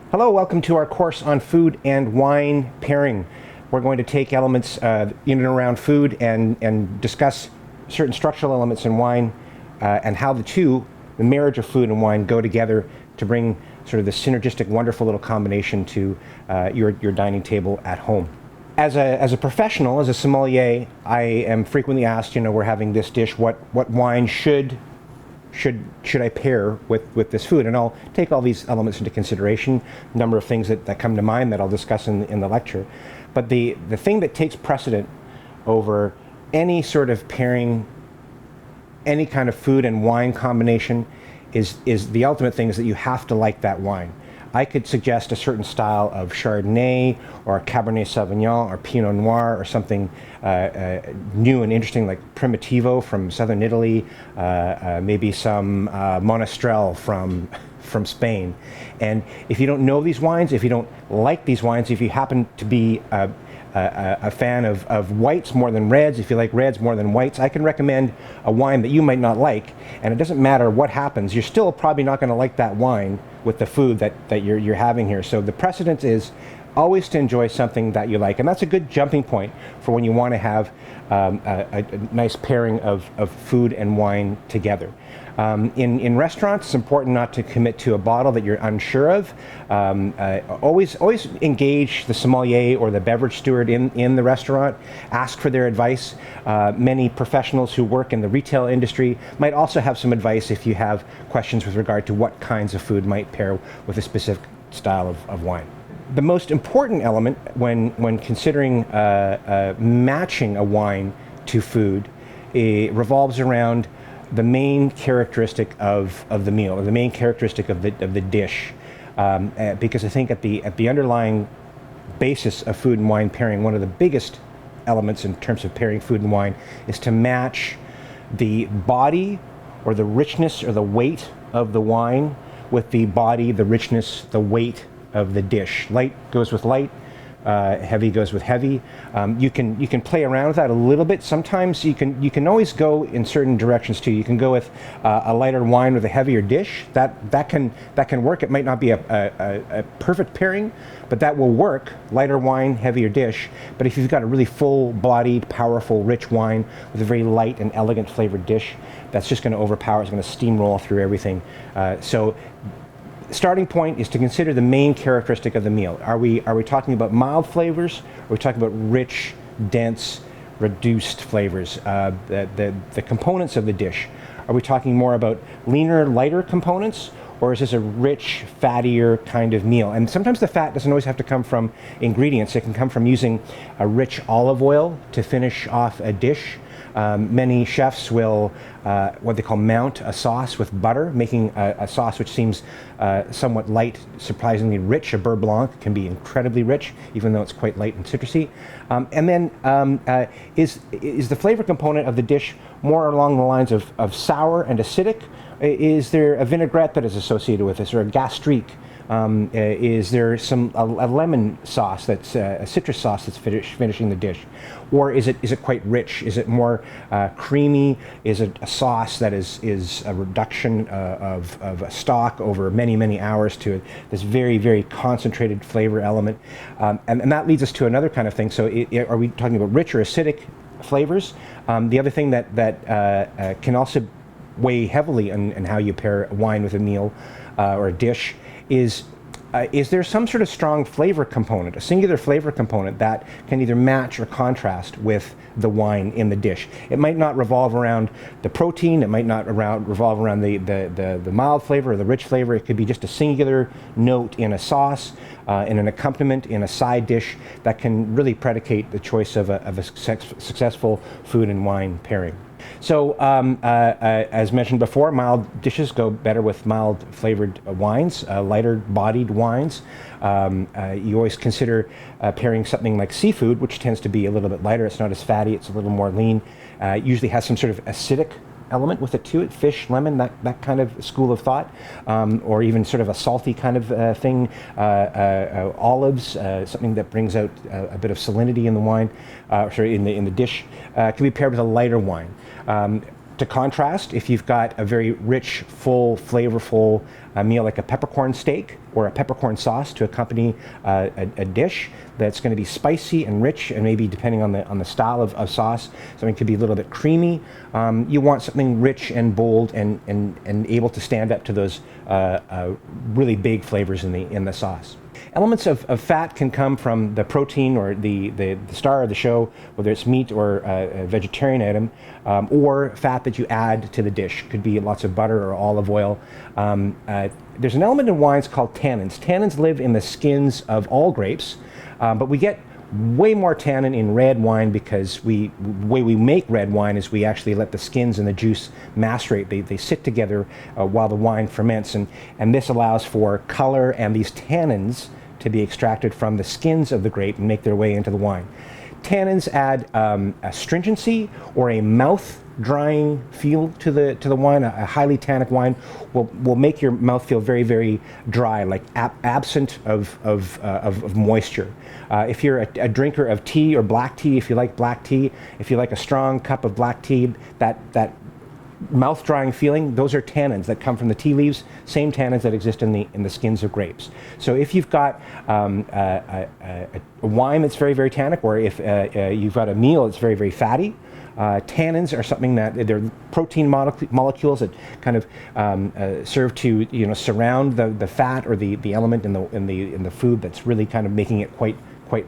Hello, welcome to our course on food and wine pairing. We're going to take elements in and around food and discuss certain structural elements in wine and how the marriage of food and wine, go together to bring sort of this synergistic, wonderful little combination to your dining table at home. As a professional, as a sommelier, I am frequently asked, we're having this dish, what wine should I pair with this food? And I'll take all these elements into consideration, a number of things that come to mind that I'll discuss in the lecture. But the thing that takes precedent over any sort of pairing, any kind of food and wine combination is the ultimate thing is that you have to like that wine. I could suggest a certain style of Chardonnay or Cabernet Sauvignon or Pinot Noir or something new and interesting like Primitivo from southern Italy, maybe some Monastrell from Spain. And if you don't know these wines, if you don't like these wines, if you happen to be a fan of whites more than reds, if you like reds more than whites, I can recommend a wine that you might not like, and it doesn't matter what happens, you're still probably not going to like that wine with the food that you're having here. So the precedent is always to enjoy something that you like, and that's a good jumping point for when you want to have a nice pairing of food and wine together. In restaurants, it's important not to commit to a bottle that you're unsure of. Always engage the sommelier or the beverage steward in the restaurant. Ask for their advice. Many professionals who work in the retail industry might also have some advice if you have questions with regard to what kinds of food might pair with a specific style of wine. The most important element when considering matching a wine to food revolves around the main characteristic of the meal, or the main characteristic of the dish, because I think at the underlying basis of food and wine pairing, one of the biggest elements in terms of pairing food and wine is to match the body or the richness or the weight of the wine with the body, the richness, the weight of the dish. Light goes with light, heavy goes with heavy. You can play around with that a little bit. Sometimes you can always go in certain directions too. You can go with a lighter wine with a heavier dish. That can work. It might not be a perfect pairing, but that will work. Lighter wine, heavier dish. But if you've got a really full-bodied, powerful, rich wine with a very light and elegant flavored dish, that's just going to overpower. It's going to steamroll through everything. So starting point is to consider the main characteristic of the meal. Are we talking about mild flavors? Are we talking about rich, dense, reduced flavors? The components of the dish. Are we talking more about leaner, lighter components? Or is this a rich, fattier kind of meal? And sometimes the fat doesn't always have to come from ingredients. It can come from using a rich olive oil to finish off a dish. Many chefs will what they call mount a sauce with butter, making a sauce which seems somewhat light, surprisingly rich. A beurre blanc can be incredibly rich, even though it's quite light and citrusy. And then is the flavor component of the dish more along the lines of sour and acidic? Is there a vinaigrette that is associated with this, or a gastrique? Is there a lemon sauce that's a citrus sauce that's finishing the dish, or is it quite rich? Is it more creamy? Is it a sauce that is a reduction of a stock over many hours to this very concentrated flavor element? And that leads us to another kind of thing. So are we talking about rich or acidic flavors? The other thing that can also weigh heavily in how you pair wine with a meal or a dish is there some sort of strong flavor component, a singular flavor component that can either match or contrast with the wine in the dish? It might not revolve around the protein, it might not revolve around the mild flavor or the rich flavor. It could be just a singular note in a sauce, in an accompaniment, in a side dish that can really predicate the choice of a successful food and wine pairing. So, as mentioned before, mild dishes go better with mild flavored wines, lighter bodied wines. You always consider pairing something like seafood, which tends to be a little bit lighter. It's not as fatty, it's a little more lean. Usually has some sort of acidic element with it too. Fish, lemon, that kind of school of thought, or even sort of a salty kind of thing. Olives, something that brings out a bit of salinity in the wine, in the dish, can be paired with a lighter wine. To contrast, if you've got a very rich, full, flavorful meal like a peppercorn steak or a peppercorn sauce to accompany a dish that's going to be spicy and rich, and maybe depending on the style of sauce, something could be a little bit creamy. You want something rich and bold and able to stand up to those really big flavors in the sauce. Elements of fat can come from the protein or the star of the show, whether it's meat or a vegetarian item, or fat that you add to the dish. Could be lots of butter or olive oil. There's an element in wines called tannins. Tannins live in the skins of all grapes, but we get way more tannin in red wine because the way we make red wine is we actually let the skins and the juice macerate. They sit together while the wine ferments, and this allows for color and these tannins to be extracted from the skins of the grape and make their way into the wine. Tannins add a stringency or a mouth drying feel to the wine. A highly tannic wine will make your mouth feel very, very dry, like absent of moisture. If you're a drinker of tea or black tea, if you like black tea, if you like a strong cup of black tea, that mouth drying feeling, those are tannins that come from the tea leaves, same tannins that exist in the skins of grapes. So if you've got a wine that's very, very tannic, or if you've got a meal that's very, very fatty, tannins are something that they're protein molecules that kind of serve to surround the fat or the element in the food that's really kind of making it quite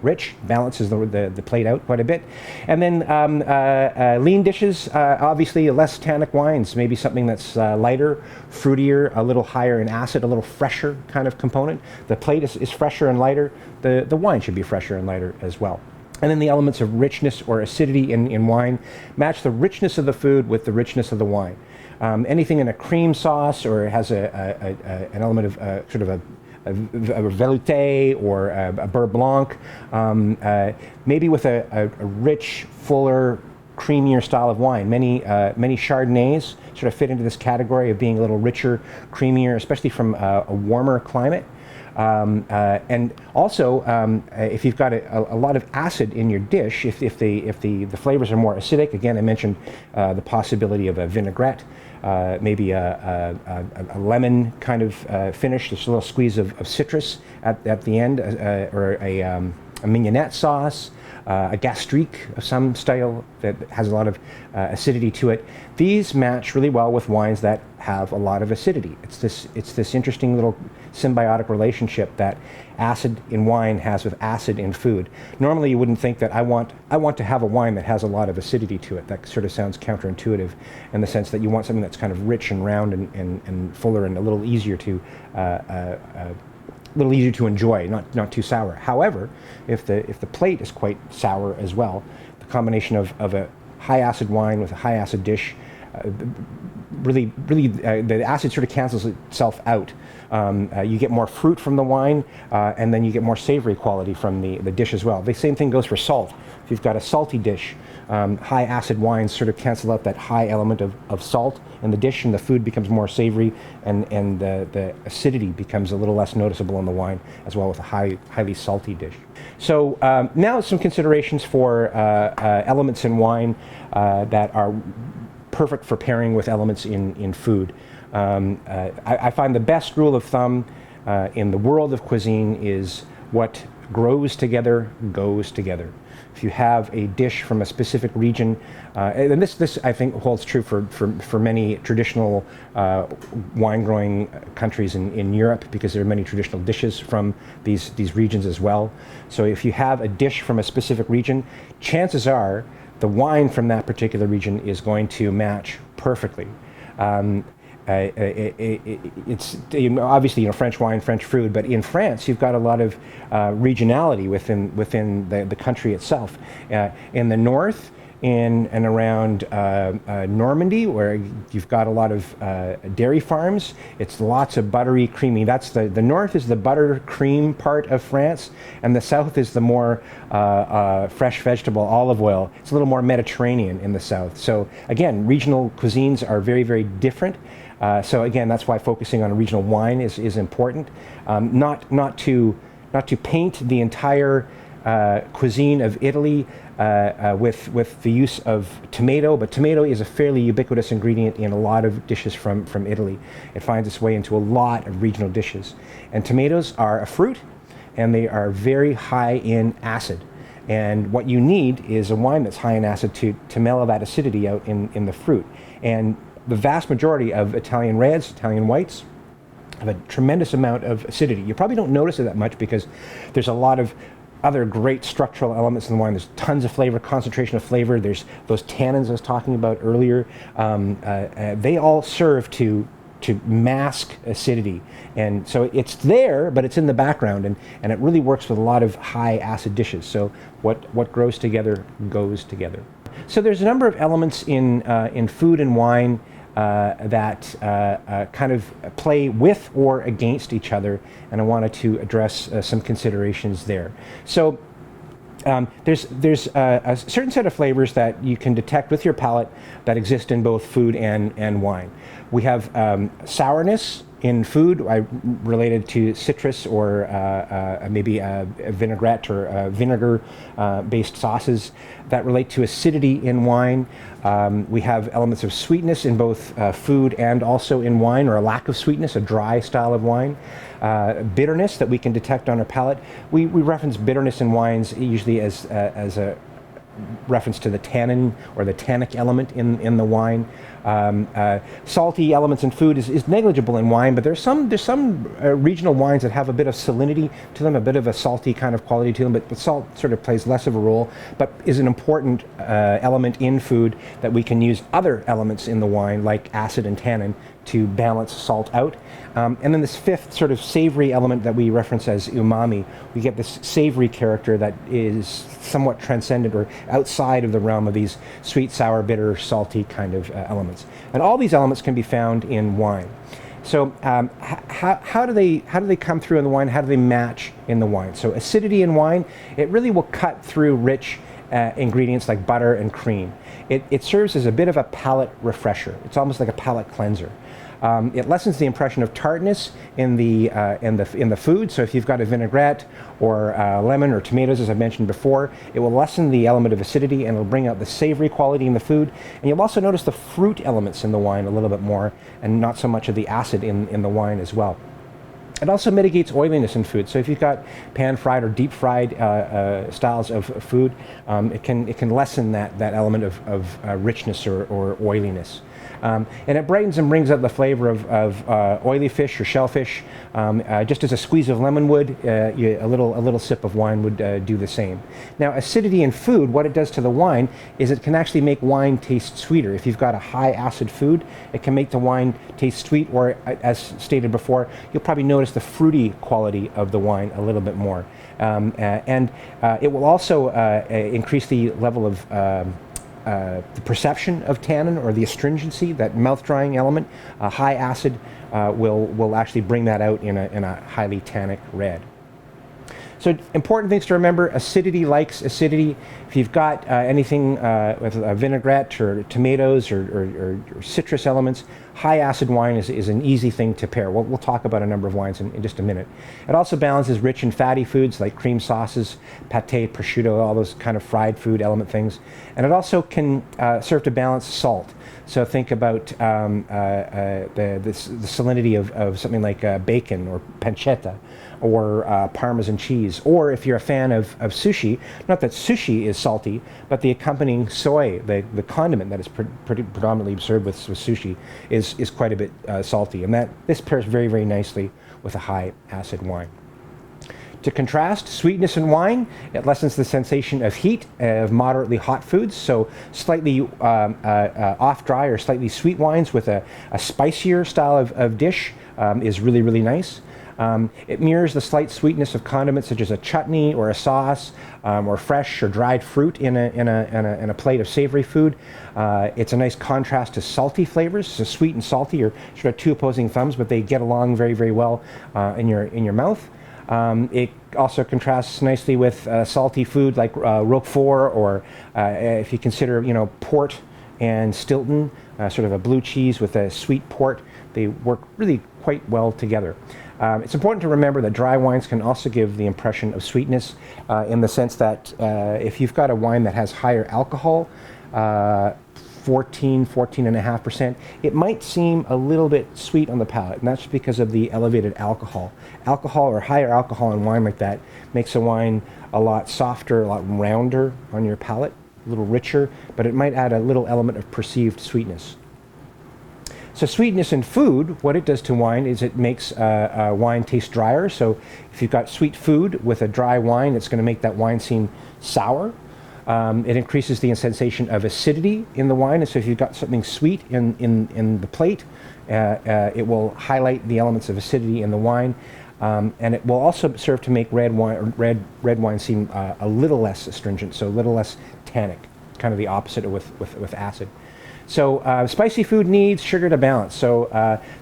rich, balances the plate out quite a bit. And then lean dishes, obviously less tannic wines, maybe something that's lighter, fruitier, a little higher in acid, a little fresher kind of component. The plate is fresher and lighter. The wine should be fresher and lighter as well. And then the elements of richness or acidity in wine match the richness of the food with the richness of the wine. Anything in a cream sauce or has an element of sort of a velouté or a beurre blanc, maybe with a rich, fuller, creamier style of wine. Many Chardonnays sort of fit into this category of being a little richer, creamier, especially from a warmer climate. And also, if you've got a lot of acid in your dish, if the flavors are more acidic, again, I mentioned the possibility of a vinaigrette, maybe a lemon kind of finish, just a little squeeze of citrus at the end, or a mignonette sauce, a gastrique of some style that has a lot of acidity to it. These match really well with wines that have a lot of acidity. It's this interesting little symbiotic relationship that acid in wine has with acid in food. Normally you wouldn't think that I want to have a wine that has a lot of acidity to it. That sort of sounds counterintuitive in the sense that you want something that's kind of rich and round and fuller and a little easier to enjoy, not too sour. However, if the plate is quite sour as well, the combination of a high acid wine with a high acid dish, really the acid sort of cancels itself out. You get more fruit from the wine, and then you get more savory quality from the dish as well. The same thing goes for salt. If you've got a salty dish, high acid wines sort of cancel out that high element of salt in the dish, and the food becomes more savory, and the acidity becomes a little less noticeable in the wine as well with a highly salty dish. So now some considerations for elements in wine that are perfect for pairing with elements in food. I find the best rule of thumb in the world of cuisine is what grows together goes together. If you have a dish from a specific region, and this I think holds true for many traditional wine growing countries in Europe, because there are many traditional dishes from these regions as well. So if you have a dish from a specific region, chances are the wine from that particular region is going to match perfectly. It's obviously French wine, French food, but in France you've got a lot of regionality within the country itself. In the north, in and around Normandy, where you've got a lot of dairy farms, it's lots of buttery, creamy. That's the north is the butter cream part of France, and the south is the more fresh vegetable olive oil. It's a little more Mediterranean in the south. So again, regional cuisines are very, very different. So again, that's why focusing on a regional wine is important. Not to paint the entire cuisine of Italy with the use of tomato, but tomato is a fairly ubiquitous ingredient in a lot of dishes from Italy. It finds its way into a lot of regional dishes. And tomatoes are a fruit, and they are very high in acid. And what you need is a wine that's high in acid to mellow that acidity out in the fruit. And the vast majority of Italian reds, Italian whites, have a tremendous amount of acidity. You probably don't notice it that much because there's a lot of other great structural elements in the wine. There's tons of flavor, concentration of flavor. There's those tannins I was talking about earlier. They all serve to mask acidity. And so it's there, but it's in the background, and it really works with a lot of high acid dishes. So what grows together goes together. So there's a number of elements in food and wine that kind of play with or against each other, and I wanted to address some considerations there. So there's a certain set of flavors that you can detect with your palate that exist in both food and wine. We have sourness in food, related to citrus or maybe a vinaigrette or vinegar-based sauces that relate to acidity in wine. We have elements of sweetness in both food and also in wine, or a lack of sweetness, a dry style of wine. Bitterness that we can detect on our palate. We reference bitterness in wines usually as a reference to the tannin or the tannic element in the wine. Salty elements in food is negligible in wine, but there's some regional wines that have a bit of salinity to them, a bit of a salty kind of quality to them, but salt sort of plays less of a role, but is an important element in food that we can use other elements in the wine, like acid and tannin, to balance salt out. And then this fifth sort of savory element that we reference as umami, we get this savory character that is somewhat transcendent or outside of the realm of these sweet, sour, bitter, salty kind of elements. And all these elements can be found in wine. So how do they come through in the wine? How do they match in the wine? So acidity in wine, it really will cut through rich ingredients like butter and cream. It serves as a bit of a palate refresher. It's almost like a palate cleanser. It lessens the impression of tartness in the food. So if you've got a vinaigrette or lemon or tomatoes, as I mentioned before, it will lessen the element of acidity and it'll bring out the savory quality in the food. And you'll also notice the fruit elements in the wine a little bit more, and not so much of the acid in the wine as well. It also mitigates oiliness in food. So if you've got pan-fried or deep-fried styles of food, it can lessen that element of richness or oiliness. And it brightens and brings out the flavor of oily fish or shellfish, just as a squeeze of lemon would. A little sip of wine would do the same. Now, acidity in food, what it does to the wine is it can actually make wine taste sweeter. If you've got a high acid food, it can make the wine taste sweet, or as stated before, you'll probably notice the fruity quality of the wine a little bit more. And it will also increase the level of the perception of tannin, or the astringency, that mouth-drying element. High acid will actually bring that out in a highly tannic red. So important things to remember: acidity likes acidity. If you've got anything with a vinaigrette or tomatoes or citrus elements, high acid wine is an easy thing to pair. We'll talk about a number of wines in just a minute. It also balances rich and fatty foods like cream sauces, pate, prosciutto, all those kind of fried food element things. And it also can serve to balance salt. So think about the salinity of something like bacon or pancetta, or Parmesan cheese. Or if you're a fan of sushi, not that sushi is salty, but the accompanying soy, the condiment that is predominantly served with sushi, is quite a bit salty. And this pairs very, very nicely with a high acid wine. To contrast, sweetness in wine, it lessens the sensation of heat of moderately hot foods. So slightly off-dry or slightly sweet wines with a spicier style of dish is really, really nice. It mirrors the slight sweetness of condiments such as a chutney or a sauce, or fresh or dried fruit in a plate of savory food. It's a nice contrast to salty flavors. So sweet and salty are sort of two opposing thumbs, but they get along very, very well in your mouth. It also contrasts nicely with salty food like Roquefort, or if you consider, port and Stilton, sort of a blue cheese with a sweet port. They work really quite well together. It's important to remember that dry wines can also give the impression of sweetness in the sense that if you've got a wine that has higher alcohol, 14.5%, it might seem a little bit sweet on the palate, and that's because of the elevated alcohol. Alcohol or higher alcohol in wine like that makes a wine a lot softer, a lot rounder on your palate, a little richer, but it might add a little element of perceived sweetness. So sweetness in food, what it does to wine is it makes wine taste drier. So if you've got sweet food with a dry wine, it's going to make that wine seem sour. It increases the sensation of acidity in the wine, and so if you've got something sweet in the plate, it will highlight the elements of acidity in the wine, and it will also serve to make red wine seem a little less astringent, so a little less tannic, kind of the opposite with acid. So spicy food needs sugar to balance. So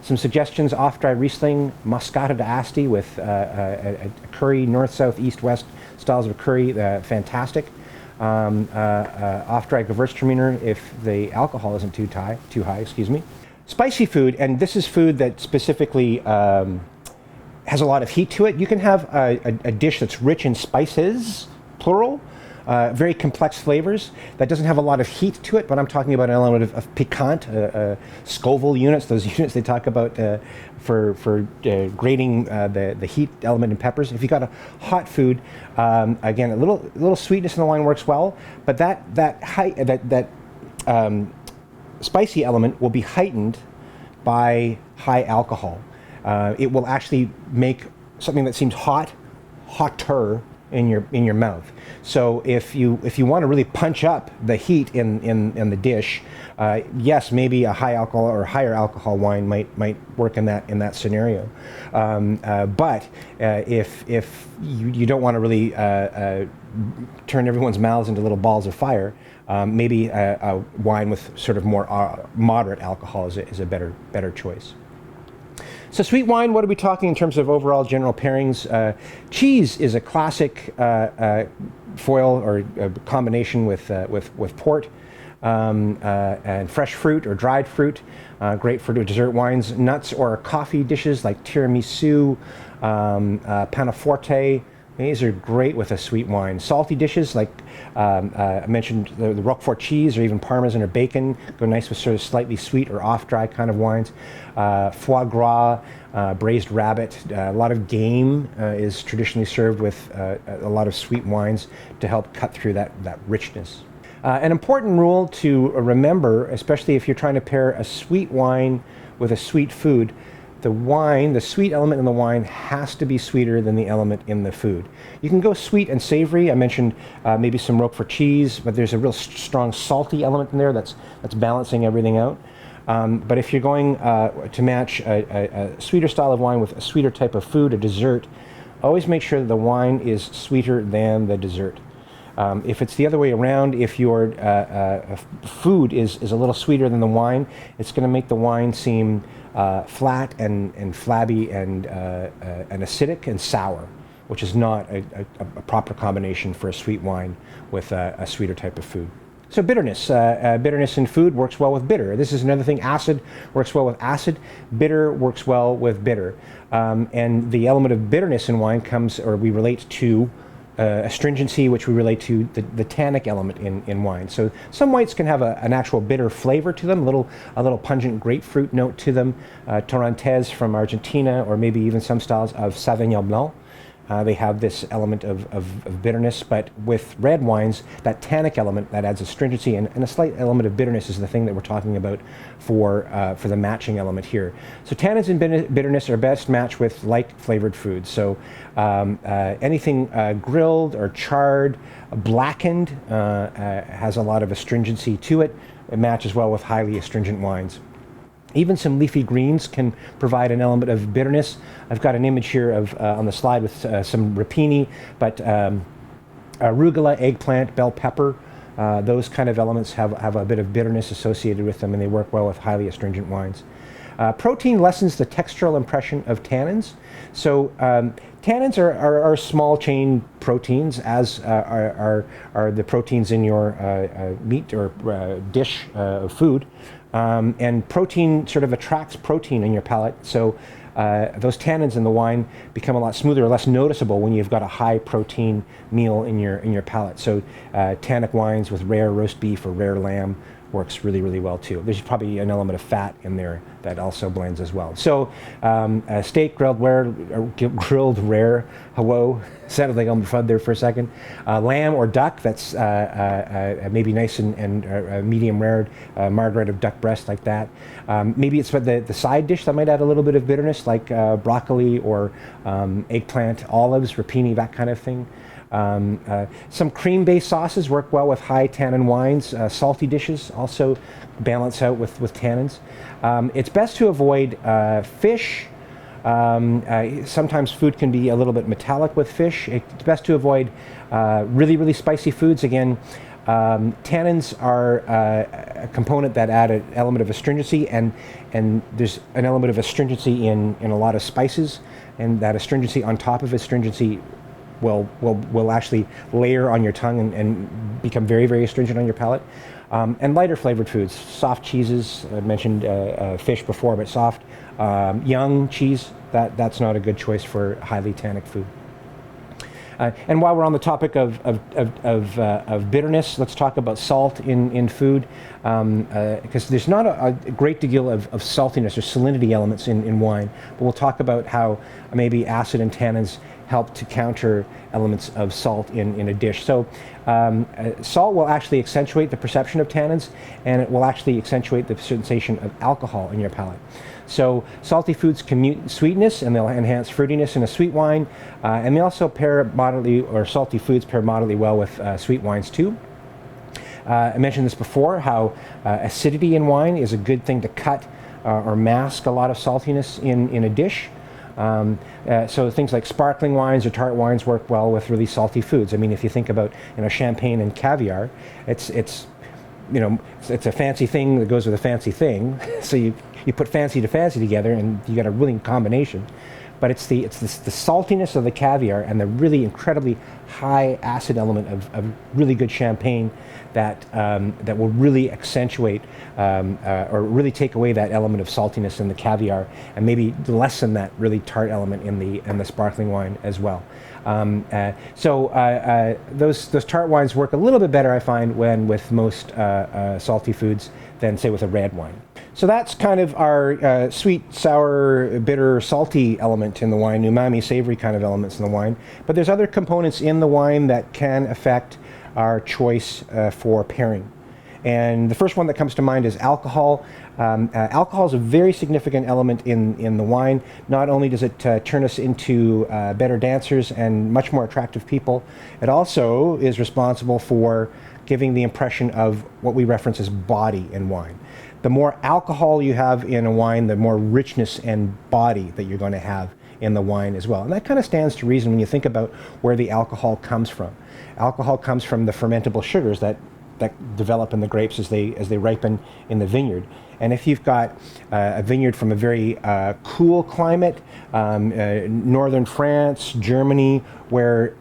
some suggestions: off-dry Riesling, Moscato d'Asti with a curry, north, south, east, west styles of curry, fantastic. Off-dry Gewürztraminer if the alcohol isn't too high, excuse me. Spicy food, and this is food that specifically has a lot of heat to it. You can have a dish that's rich in spices, plural, very complex flavors that doesn't have a lot of heat to it, but I'm talking about an element of piquant, Scoville units, those units they talk about for grading the heat element in peppers. If you've got a hot food, again, a little sweetness in the wine works well, but that spicy element will be heightened by high alcohol. It will actually make something that seems hotter in your mouth. So if you want to really punch up the heat in the dish, yes, maybe a high alcohol or higher alcohol wine might work in that scenario. But if you don't want to really turn everyone's mouths into little balls of fire, maybe a wine with sort of more moderate alcohol is a better choice. So sweet wine, what are we talking in terms of overall general pairings? Cheese is a classic foil or combination with port and fresh fruit or dried fruit. Great for dessert wines. Nuts or coffee dishes like tiramisu, panaforte. These are great with a sweet wine. Salty dishes like I mentioned the Roquefort cheese or even Parmesan or bacon go nice with sort of slightly sweet or off-dry kind of wines. Foie gras, braised rabbit, a lot of game is traditionally served with a lot of sweet wines to help cut through that richness. An important rule to remember, especially if you're trying to pair a sweet wine with a sweet food, the sweet element in the wine has to be sweeter than the element in the food. You can go sweet and savory. I mentioned maybe some Roquefort cheese, but there's a real strong salty element in there that's balancing everything out. But if you're going to match a sweeter style of wine with a sweeter type of food, a dessert, always make sure that the wine is sweeter than the dessert. If it's the other way around, if your food is a little sweeter than the wine, it's going to make the wine seem flat and flabby and acidic and sour, which is not a proper combination for a sweet wine with a sweeter type of food. So bitterness. Bitterness in food works well with bitter. This is another thing. Acid works well with acid. Bitter works well with bitter. And the element of bitterness in wine we relate to astringency, which we relate to the tannic element in wine. So some whites can have an actual bitter flavor to them, a little pungent grapefruit note to them. Torrontés from Argentina, or maybe even some styles of Sauvignon Blanc. They have this element of bitterness, but with red wines, that tannic element that adds astringency and a slight element of bitterness is the thing that we're talking about for the matching element here. So tannins and bitterness are best matched with light flavored foods. So anything grilled or charred, blackened has a lot of astringency to it. It matches well with highly astringent wines. Even some leafy greens can provide an element of bitterness. I've got an image here on the slide with some rapini, but arugula, eggplant, bell pepper, those kind of elements have a bit of bitterness associated with them, and they work well with highly astringent wines. Protein lessens the textural impression of tannins. So tannins are small chain proteins, as are the proteins in your meat or dish of food. And protein sort of attracts protein in your palate. So those tannins in the wine become a lot smoother, less noticeable when you've got a high protein meal in your palate. So tannic wines with rare roast beef or rare lamb works really, really well too. There's probably an element of fat in there that also blends as well. So steak, grilled rare, hello, sounded like I'm FUD there for a second. Lamb or duck, that's maybe nice and medium rare, margaret of duck breast like that. Maybe it's the side dish that might add a little bit of bitterness, like broccoli or eggplant, olives, rapini, that kind of thing. Some cream-based sauces work well with high tannin wines. Salty dishes also balance out with tannins. It's best to avoid fish. Sometimes food can be a little bit metallic with fish. It's best to avoid really, really spicy foods. Again, tannins are a component that add an element of astringency, and there's an element of astringency in a lot of spices, and that astringency on top of astringency will actually layer on your tongue and become very, very astringent on your palate. And lighter flavored foods, soft cheeses. I mentioned fish before, but soft. Young cheese, that's not a good choice for highly tannic food. And while we're on the topic of bitterness, let's talk about salt in food, because there's not a great deal of saltiness or salinity elements in wine, but we'll talk about how maybe acid and tannins help to counter elements of salt in a dish. So salt will actually accentuate the perception of tannins, and it will actually accentuate the sensation of alcohol in your palate. So salty foods commute sweetness, and they'll enhance fruitiness in a sweet wine, and they also pair moderately, or salty foods pair moderately well with sweet wines too. I mentioned this before, how acidity in wine is a good thing to cut or mask a lot of saltiness in a dish. So things like sparkling wines or tart wines work well with really salty foods. I mean, if you think about champagne and caviar, it's a fancy thing that goes with a fancy thing. So you put fancy to fancy together, and you got a really combination. But it's the saltiness of the caviar and the really incredibly high acid element of really good champagne that will really accentuate or really take away that element of saltiness in the caviar, and maybe lessen that really tart element in the sparkling wine as well. Those tart wines work a little bit better, I find, when with most salty foods than, say, with a red wine. So that's kind of our sweet, sour, bitter, salty element in the wine, umami, savory kind of elements in the wine. But there's other components in the wine that can affect our choice for pairing. And the first one that comes to mind is alcohol. Alcohol is a very significant element in the wine. Not only does it turn us into better dancers and much more attractive people, it also is responsible for giving the impression of what we reference as body in wine. The more alcohol you have in a wine, the more richness and body that you're going to have in the wine as well. And that kind of stands to reason when you think about where the alcohol comes from. Alcohol comes from the fermentable sugars that develop in the grapes as they ripen in the vineyard. And if you've got a vineyard from a very cool climate, northern France, Germany, where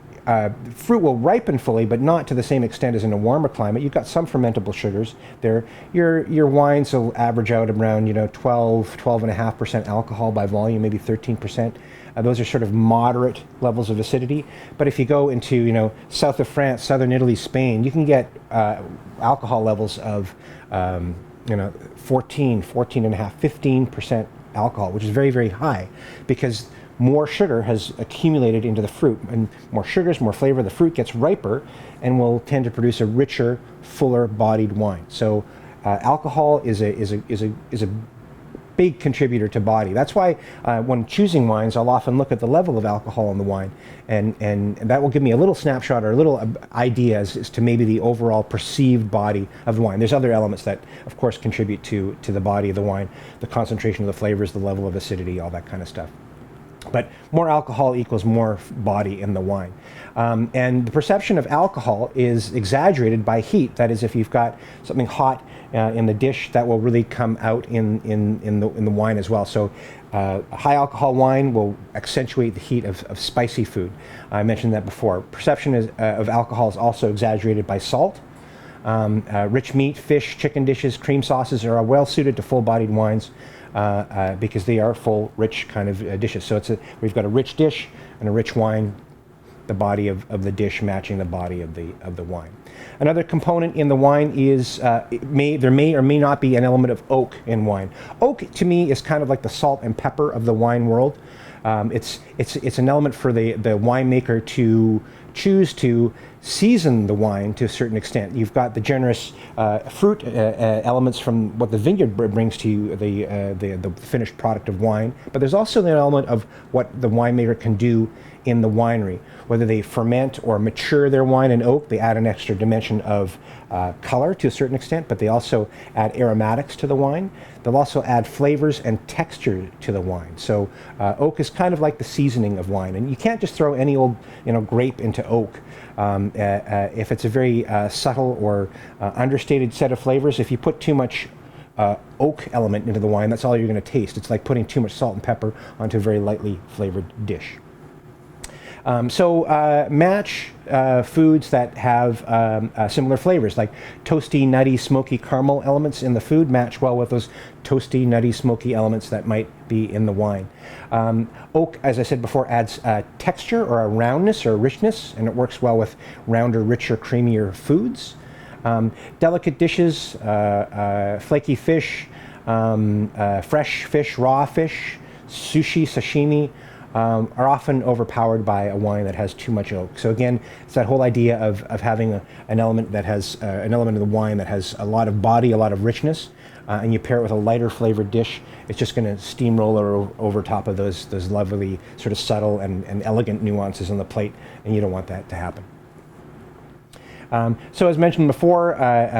fruit will ripen fully, but not to the same extent as in a warmer climate, you've got some fermentable sugars there. Your wines will average out around 12.5% alcohol by volume, maybe 13%. Those are sort of moderate levels of acidity. But if you go into south of France, southern Italy, Spain, you can get alcohol levels of 14.5, 15% alcohol, which is very, very high, because more sugar has accumulated into the fruit, and more sugars, more flavor. The fruit gets riper and will tend to produce a richer, fuller-bodied wine. So alcohol is a big contributor to body. That's why when choosing wines, I'll often look at the level of alcohol in the wine, and that will give me a little snapshot or a little idea as to maybe the overall perceived body of the wine. There's other elements that, of course, contribute to the body of the wine, the concentration of the flavors, the level of acidity, all that kind of stuff. But more alcohol equals more body in the wine. And the perception of alcohol is exaggerated by heat. That is, if you've got something hot in the dish, that will really come out in the wine as well. So high alcohol wine will accentuate the heat of spicy food. I mentioned that before. Perception of alcohol is also exaggerated by salt. Rich meat, fish, chicken dishes, cream sauces are well suited to full-bodied wines because they are full, rich kind of dishes. So we've got a rich dish and a rich wine, the body of the dish matching the body of the wine. Another component in the wine is there may or may not be an element of oak in wine. Oak, to me, is kind of like the salt and pepper of the wine world. It's an element for the winemaker to choose to season the wine to a certain extent. You've got the generous fruit elements from what the vineyard brings to you, the finished product of wine, but there's also the element of what the winemaker can do in the winery. Whether they ferment or mature their wine in oak, they add an extra dimension of color to a certain extent, but they also add aromatics to the wine. They'll also add flavors and texture to the wine. So oak is kind of like the seasoning of wine, and you can't just throw any old grape into oak. If it's a very subtle or understated set of flavors, if you put too much oak element into the wine, that's all you're going to taste. It's like putting too much salt and pepper onto a very lightly flavored dish. Match foods that have similar flavors, like toasty, nutty, smoky caramel elements in the food match well with those toasty, nutty, smoky elements that might be in the wine. Oak, as I said before, adds texture or a roundness or a richness, and it works well with rounder, richer, creamier foods. Delicate dishes, flaky fish, fresh fish, raw fish, sushi, sashimi, are often overpowered by a wine that has too much oak. So again, it's that whole idea of having an element that has an element of the wine that has a lot of body, a lot of richness, and you pair it with a lighter flavored dish. It's just going to steamroller over top of those lovely sort of subtle and elegant nuances on the plate, and you don't want that to happen. So as mentioned before,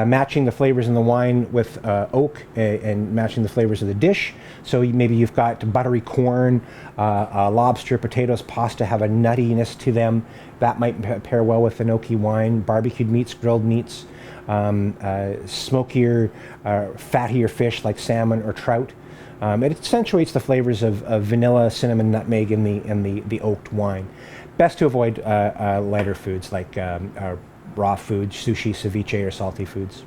matching the flavors in the wine with oak and matching the flavors of the dish. So maybe you've got buttery corn, lobster, potatoes, pasta have a nuttiness to them. That might pair well with an oaky wine. Barbecued meats, grilled meats, smokier, fattier fish like salmon or trout. It accentuates the flavors of vanilla, cinnamon, nutmeg in the oaked wine. Best to avoid lighter foods like raw foods, sushi, ceviche, or salty foods.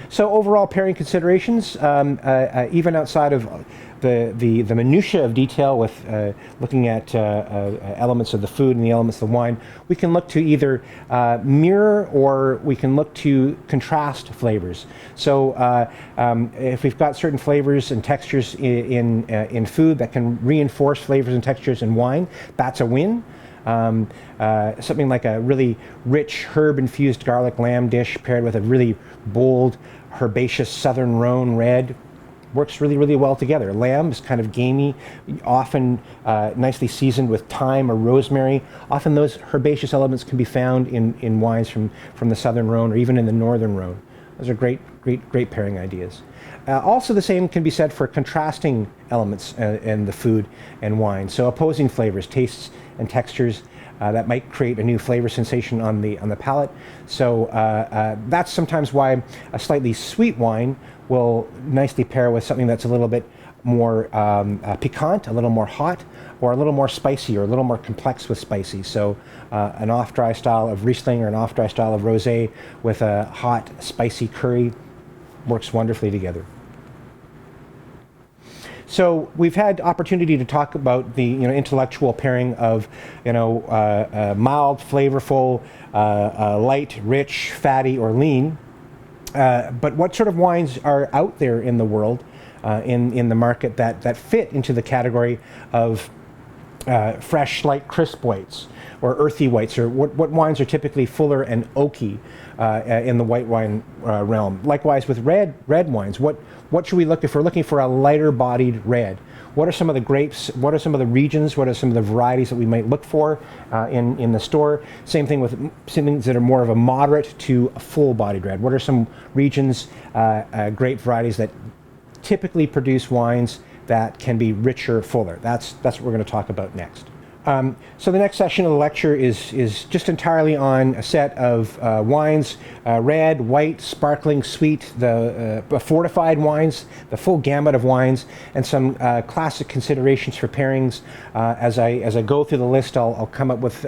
So overall pairing considerations, even outside of the minutiae of detail with looking at elements of the food and the elements of the wine, we can look to either mirror or we can look to contrast flavors. So if we've got certain flavors and textures in food that can reinforce flavors and textures in wine, that's a win. Something like a really rich herb-infused garlic lamb dish paired with a really bold, herbaceous Southern Rhone red works really, really well together. Lamb is kind of gamey, often nicely seasoned with thyme or rosemary. Often those herbaceous elements can be found in wines from the Southern Rhone or even in the Northern Rhone. Those are great pairing ideas. Also the same can be said for contrasting elements in the food and wine. So opposing flavors, tastes and textures that might create a new flavor sensation on the palate. So that's sometimes why a slightly sweet wine will nicely pair with something that's a little bit more piquant, a little more hot, or a little more spicy or a little more complex with spicy. So an off-dry style of Riesling or an off-dry style of Rosé with a hot, spicy curry works wonderfully together. So we've had opportunity to talk about the intellectual pairing of mild, flavorful, light, rich, fatty, or lean. But what sort of wines are out there in the world, in the market that fit into the category of fresh, light, crisp whites or earthy whites, or what wines are typically fuller and oaky in the white wine realm? Likewise with red wines, what should we look if we're looking for a lighter bodied red? What are some of the grapes? What are some of the regions? What are some of the varieties that we might look for in the store? Same thing with some things that are more of a moderate to a full bodied red. What are some regions, grape varieties that typically produce wines that can be richer, fuller? That's what we're going to talk about next. So the next session of the lecture is just entirely on a set of wines, red, white, sparkling, sweet, the fortified wines, the full gamut of wines, and some classic considerations for pairings. As I go through the list, I'll come up with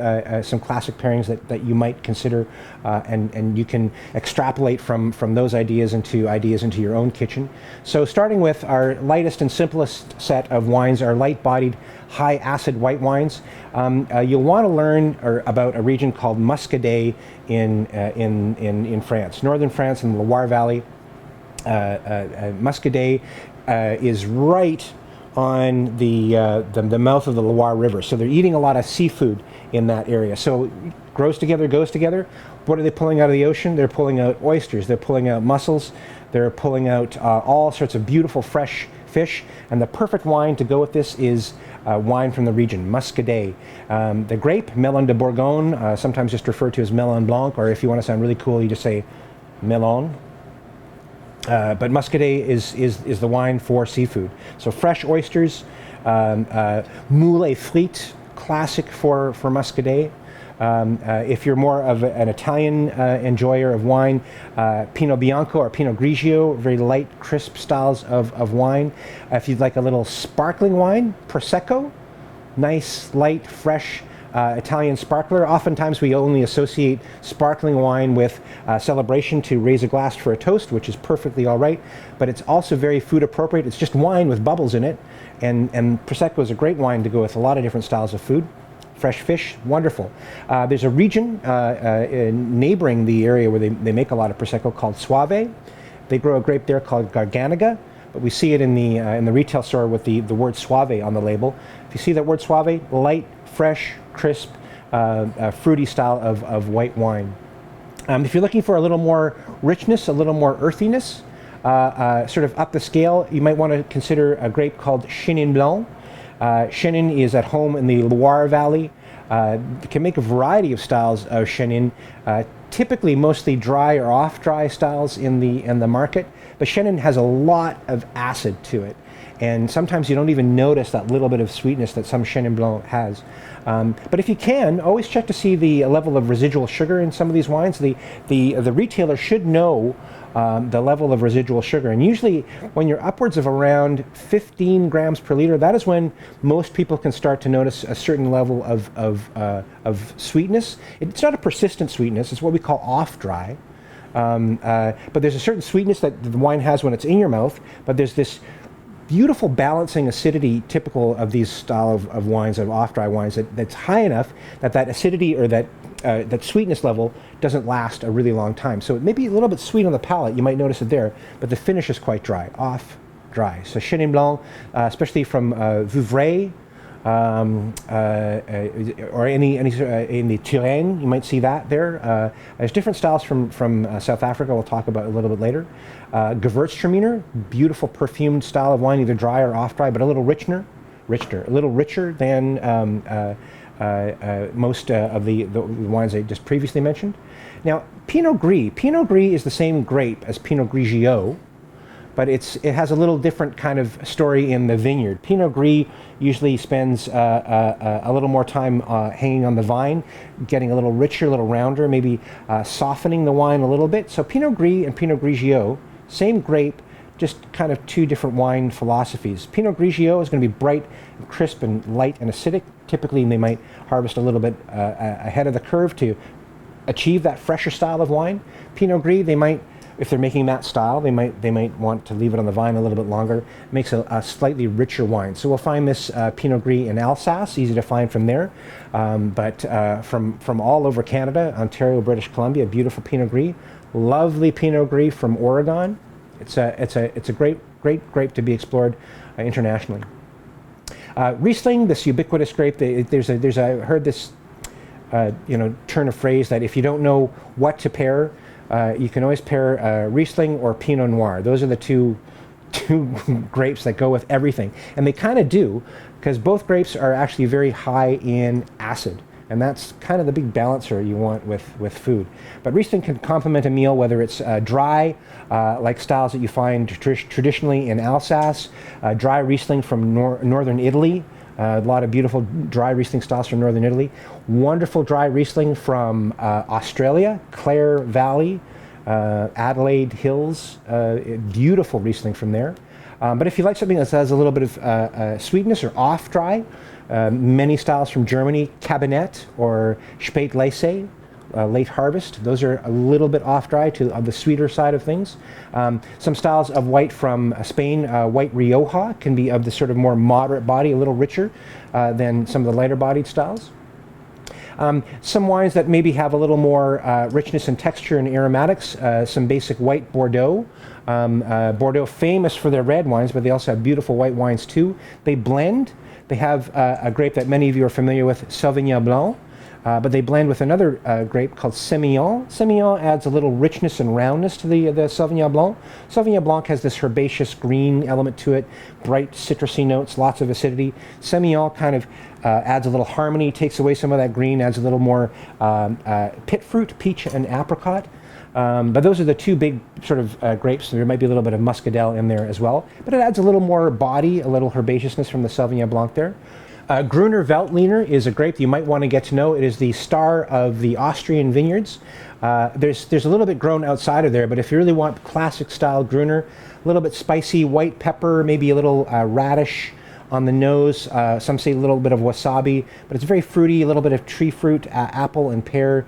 some classic pairings that you might consider, and you can extrapolate from those ideas into your own kitchen. So starting with our lightest and simplest set of wines, our light-bodied, high-acid white wines. You'll want to learn about a region called Muscadet in France, northern France in the Loire Valley. Muscadet is right on the mouth of the Loire River, so they're eating a lot of seafood in that area. So grows together, goes together. What are they pulling out of the ocean? They're pulling out oysters, they're pulling out mussels, they're pulling out all sorts of beautiful fresh fish, and the perfect wine to go with this is wine from the region, Muscadet. The grape, Melon de Bourgogne, sometimes just referred to as Melon Blanc, or if you want to sound really cool, you just say Melon. But Muscadet is the wine for seafood. So fresh oysters, moule frites, classic for Muscadet. If you're more of an Italian enjoyer of wine, Pinot Bianco or Pinot Grigio, very light, crisp styles of wine. If you'd like a little sparkling wine, Prosecco, nice, light, fresh Italian sparkler. Oftentimes we only associate sparkling wine with celebration to raise a glass for a toast, which is perfectly all right, but it's also very food appropriate. It's just wine with bubbles in it, and Prosecco is a great wine to go with a lot of different styles of food. Fresh fish, wonderful. There's a region neighboring the area where they make a lot of Prosecco called Soave. They grow a grape there called Garganega, but we see it in the retail store with the word Soave on the label. If you see that word Soave, light, fresh, crisp, fruity style of white wine. If you're looking for a little more richness, a little more earthiness, sort of up the scale, you might want to consider a grape called Chenin Blanc. Chenin is at home in the Loire Valley. You can make a variety of styles of Chenin, typically mostly dry or off-dry styles in the market, but Chenin has a lot of acid to it, and sometimes you don't even notice that little bit of sweetness that some Chenin Blanc has. But if you can, always check to see the level of residual sugar in some of these wines. The retailer should know the level of residual sugar, and usually when you're upwards of around 15 grams per liter, that is when most people can start to notice a certain level of sweetness. It's not a persistent sweetness, it's what we call off-dry, but there's a certain sweetness that the wine has when it's in your mouth, but there's this beautiful balancing acidity typical of these style of wines, of off-dry wines, that's high enough that acidity or that sweetness level doesn't last a really long time. So it may be a little bit sweet on the palate, you might notice it there, but the finish is quite dry, off-dry. So Chenin Blanc, especially from Vouvray, or any in the Touraine, you might see that there. There's different styles from South Africa we'll talk about a little bit later. Gewürztraminer, beautiful perfumed style of wine, either dry or off-dry, but a little richer, a little richer than most of the wines I just previously mentioned. Now, Pinot Gris. Pinot Gris is the same grape as Pinot Grigio, but it has a little different kind of story in the vineyard. Pinot Gris usually spends a little more time hanging on the vine, getting a little richer, a little rounder, maybe softening the wine a little bit. So Pinot Gris and Pinot Grigio, same grape, just kind of two different wine philosophies. Pinot Grigio is going to be bright, and crisp, and light and acidic. Typically, they might harvest a little bit ahead of the curve to achieve that fresher style of wine. Pinot Gris, they might, if they're making that style, they might want to leave it on the vine a little bit longer. It makes a slightly richer wine. So we'll find this Pinot Gris in Alsace, easy to find from there. But from all over Canada, Ontario, British Columbia, beautiful Pinot Gris. Lovely Pinot Gris from Oregon. It's a great grape to be explored internationally. Riesling, this ubiquitous grape. I heard this turn of phrase that if you don't know what to pair, you can always pair Riesling or Pinot Noir. Those are the two grapes that go with everything, and they kind of do, because both grapes are actually very high in acid, and that's kind of the big balancer you want with food. But Riesling can complement a meal, whether it's dry, like styles that you find traditionally in Alsace, dry Riesling from northern Italy, A lot of beautiful dry Riesling styles from northern Italy. Wonderful dry Riesling from Australia, Clare Valley, Adelaide Hills. Beautiful Riesling from there. But if you like something that has a little bit of sweetness or off dry, many styles from Germany, Cabinet or Spätlese, late harvest. Those are a little bit off dry to the sweeter side of things. Some styles of white from Spain, white Rioja, can be of the sort of more moderate body, a little richer than some of the lighter bodied styles. Some wines that maybe have a little more richness and texture and aromatics, some basic white Bordeaux. Bordeaux famous for their red wines, but they also have beautiful white wines too. They blend. They have a grape that many of you are familiar with, Sauvignon Blanc. But they blend with another grape called Semillon. Semillon adds a little richness and roundness to the Sauvignon Blanc. Sauvignon Blanc has this herbaceous green element to it, bright citrusy notes, lots of acidity. Semillon kind of adds a little harmony, takes away some of that green, adds a little more pit fruit, peach and apricot. But those are the two big sort of grapes. There might be a little bit of muscadel in there as well. But it adds a little more body, a little herbaceousness from the Sauvignon Blanc there. Gruner Veltliner is a grape that you might want to get to know. It is the star of the Austrian vineyards. There's a little bit grown outside of there, but if you really want classic style Gruner, a little bit spicy, white pepper, maybe a little radish on the nose. Some say a little bit of wasabi, but it's very fruity, a little bit of tree fruit, apple and pear.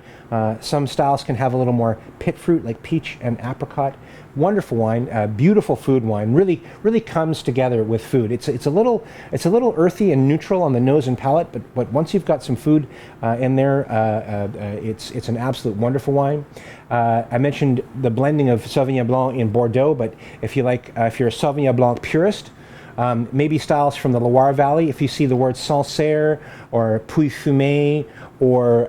Some styles can have a little more pit fruit like peach and apricot. Wonderful wine, beautiful food wine. Really comes together with food. It's a little earthy and neutral on the nose and palate, but once you've got some food in there, it's an absolute wonderful wine. I mentioned the blending of Sauvignon Blanc in Bordeaux, but if you're a Sauvignon Blanc purist, maybe styles from the Loire Valley. If you see the word Sancerre or Puy-Fumé or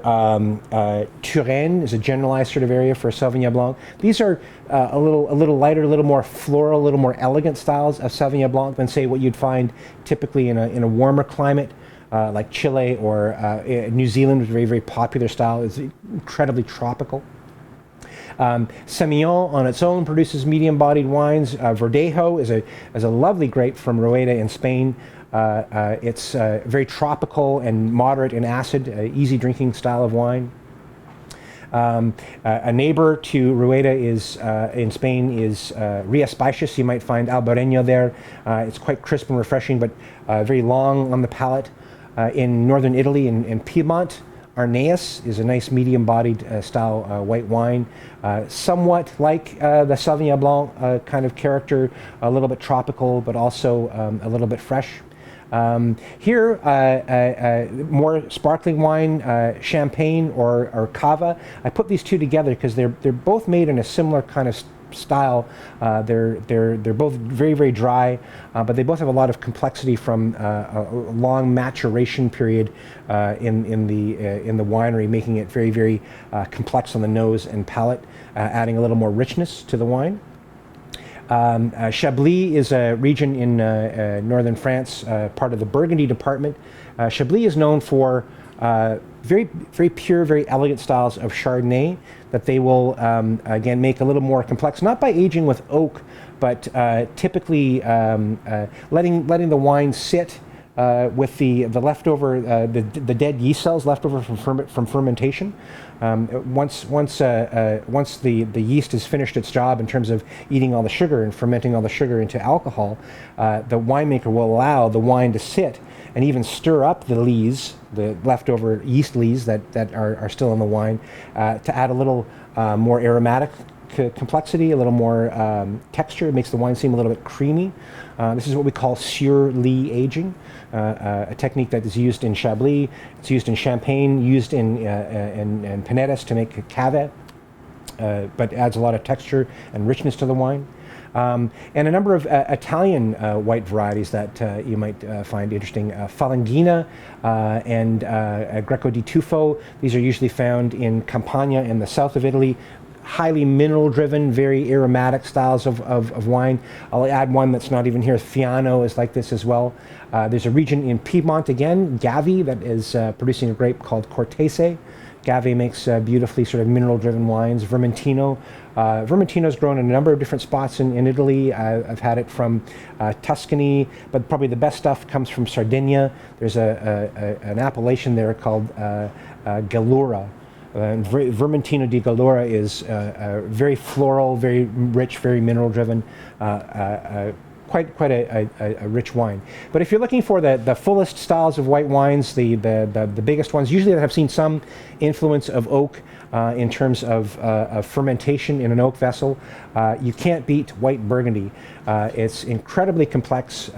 Touraine is a generalized sort of area for Sauvignon Blanc. These are a little lighter, a little more floral, a little more elegant styles of Sauvignon Blanc than say what you'd find typically in a warmer climate like Chile or New Zealand, which is a very, very popular style. It's incredibly tropical. Semillon on its own produces medium-bodied wines. Verdejo is a lovely grape from Rueda in Spain. It's very tropical and moderate in acid, easy drinking style of wine. A neighbor to Rueda is in Spain is Rías Baixas. You might find Albarreño there. It's quite crisp and refreshing, but very long on the palate. In northern Italy, in Piedmont, Arneus is a nice medium-bodied style white wine, somewhat like the Sauvignon Blanc kind of character, a little bit tropical, but also a little bit fresh. Here, more sparkling wine, champagne or cava. I put these two together because they're both made in a similar kind of style. They're both very, very dry, but they both have a lot of complexity from a long maturation period in the winery, making it very, very complex on the nose and palate, adding a little more richness to the wine. Chablis is a region in northern France, part of the Burgundy department. Chablis is known for very, very pure, very elegant styles of Chardonnay that they will, again, make a little more complex, not by aging with oak, but typically letting the wine sit with the leftover, the dead yeast cells left over from fermentation. Once the yeast has finished its job in terms of eating all the sugar and fermenting all the sugar into alcohol, the winemaker will allow the wine to sit and even stir up the lees, the leftover yeast lees that are still in the wine, to add a little more aromatic complexity, a little more texture. It makes the wine seem a little bit creamy. This is what we call sur-lie aging, a technique that is used in Chablis. It's used in Champagne, used in Penedès to make cave, but adds a lot of texture and richness to the wine. And a number of Italian white varieties that you might find interesting. Falanghina and Greco di Tufo. These are usually found in Campania in the south of Italy. highly mineral-driven, very aromatic styles of wine. I'll add one that's not even here. Fiano is like this as well. There's a region in Piedmont again, Gavi, that is producing a grape called Cortese. Gavi makes beautifully sort of mineral-driven wines. Vermentino. Vermentino's grown in a number of different spots in Italy. I've had it from Tuscany, but probably the best stuff comes from Sardinia. There's an appellation there called Gallura. Vermentino di Gallura is very floral, very rich, very mineral-driven. Quite a rich wine. But if you're looking for the fullest styles of white wines, the biggest ones, usually that have seen some influence of oak in terms of fermentation in an oak vessel, you can't beat white Burgundy. It's incredibly complex.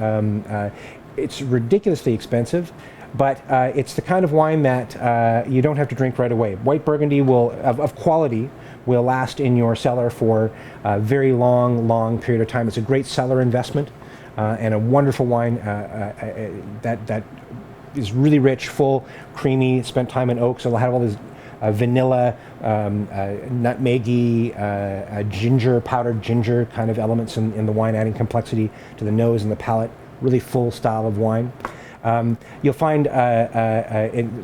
It's ridiculously expensive, but it's the kind of wine that you don't have to drink right away. White Burgundy of quality will last in your cellar for a very long period of time. It's a great cellar investment and a wonderful wine that is really rich, full, creamy, spent time in oak, so it'll have all this vanilla, nutmeggy, ginger, powdered ginger kind of elements in the wine, adding complexity to the nose and the palate. Really full style of wine. You'll find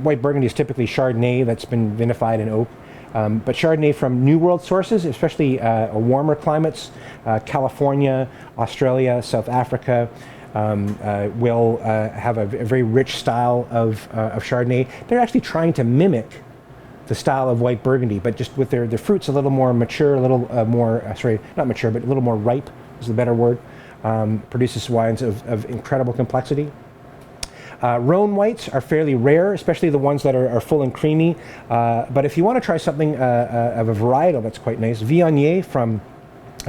white Burgundy is typically Chardonnay that's been vinified in oak. But Chardonnay from New World sources, especially warmer climates, California, Australia, South Africa, will have a very rich style of Chardonnay. They're actually trying to mimic the style of white Burgundy, but just with their fruits a little more mature, a little more, sorry, not mature, but a little more ripe is the better word. Produces wines of incredible complexity. Rhone whites are fairly rare, especially the ones that are full and creamy. But if you want to try something of a varietal that's quite nice, Viognier from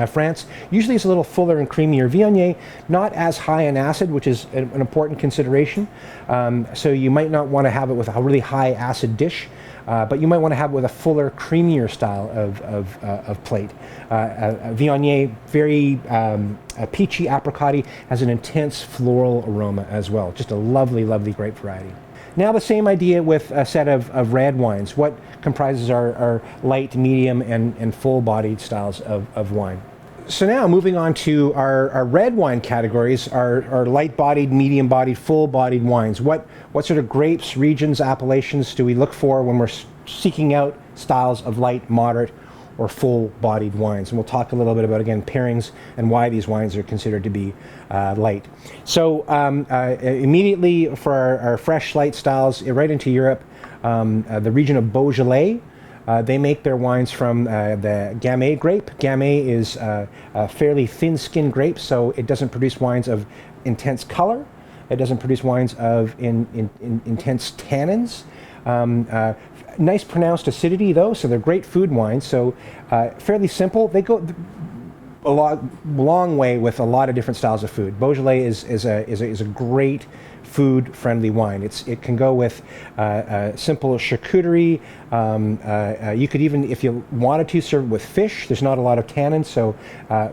France usually is a little fuller and creamier. Viognier, not as high in acid, which is an important consideration. So you might not want to have it with a really high acid dish. But you might want to have it with a fuller, creamier style of plate. Viognier, very peachy, apricot-y, has an intense floral aroma as well. Just a lovely grape variety. Now the same idea with a set of red wines. What comprises our light, medium, and full-bodied styles of wine. So now moving on to our red wine categories, our light-bodied, medium-bodied, full-bodied wines. What sort of grapes, regions, appellations do we look for when we're seeking out styles of light, moderate, or full-bodied wines? And we'll talk a little bit about, again, pairings and why these wines are considered to be light. So immediately for our fresh, light styles, right into Europe, the region of Beaujolais. They make their wines from the Gamay grape. Gamay is a fairly thin-skinned grape, so it doesn't produce wines of intense color. It doesn't produce wines of intense tannins. Nice pronounced acidity, though, so they're great food wines. So fairly simple. They go a long way with a lot of different styles of food. Beaujolais is a great food-friendly wine. It can go with simple charcuterie. You could even, if you wanted to, serve it with fish. There's not a lot of tannin, so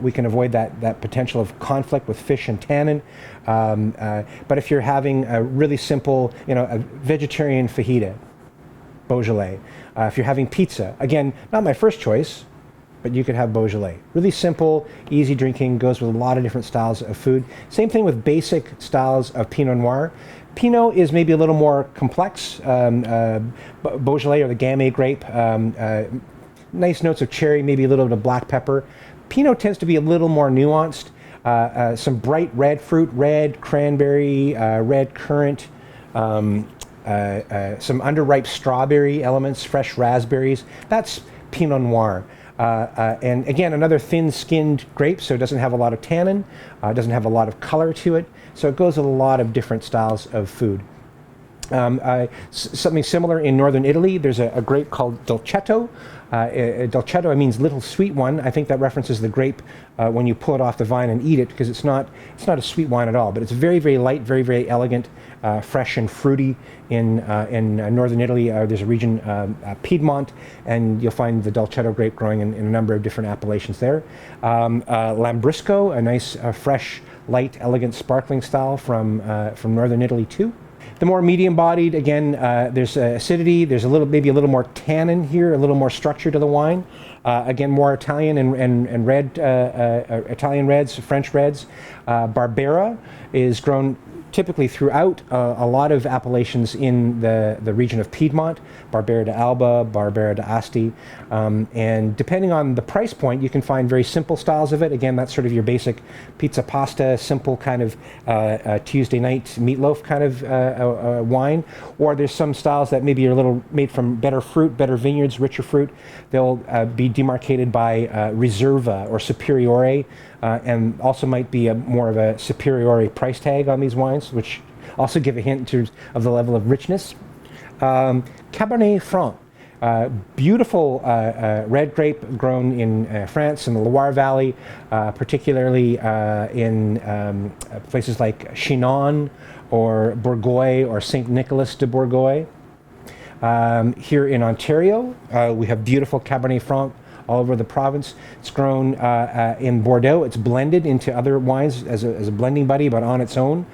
we can avoid that potential of conflict with fish and tannin. But if you're having a really simple, a vegetarian fajita, Beaujolais. If you're having pizza, again, not my first choice, but you could have Beaujolais. Really simple, easy drinking, goes with a lot of different styles of food. Same thing with basic styles of Pinot Noir. Pinot is maybe a little more complex. Beaujolais or the Gamay grape, nice notes of cherry, maybe a little bit of black pepper. Pinot tends to be a little more nuanced. Some bright red fruit, red cranberry, red currant, some underripe strawberry elements, fresh raspberries. That's Pinot Noir. And again, another thin-skinned grape, so it doesn't have a lot of tannin, doesn't have a lot of color to it, so it goes with a lot of different styles of food. Something similar in northern Italy, there's a grape called Dolcetto. Dolcetto means little sweet one. I think that references the grape when you pull it off the vine and eat it, because it's not a sweet wine at all, but it's very light, very elegant, fresh and fruity. In northern Italy, there's a region, Piedmont, and you'll find the Dolcetto grape growing in a number of different appellations there. Lambrusco, a nice, fresh, light, elegant, sparkling style from northern Italy too. The more medium-bodied, again, there's acidity. There's maybe a little more tannin here, a little more structure to the wine. Again, more Italian and red, Italian reds, French reds. Barbera is grown typically throughout a lot of appellations in the region of Piedmont, Barbera d'Alba, Barbera d'Asti, and depending on the price point, you can find very simple styles of it. Again, that's sort of your basic pizza pasta, simple kind of Tuesday night meatloaf kind of wine, or there's some styles that maybe are a little made from better fruit, better vineyards, richer fruit. They'll be demarcated by Riserva or Superiore, and also might be more of a superiore price tag on these wines, which also give a hint in terms of the level of richness. Cabernet Franc, beautiful red grape grown in France in the Loire Valley, particularly in places like Chinon or Bourgogne or Saint Nicolas de Bourgogne. Here in Ontario, we have beautiful Cabernet Franc all over the province. It's grown in Bordeaux. It's blended into other wines as a blending buddy, but on its own.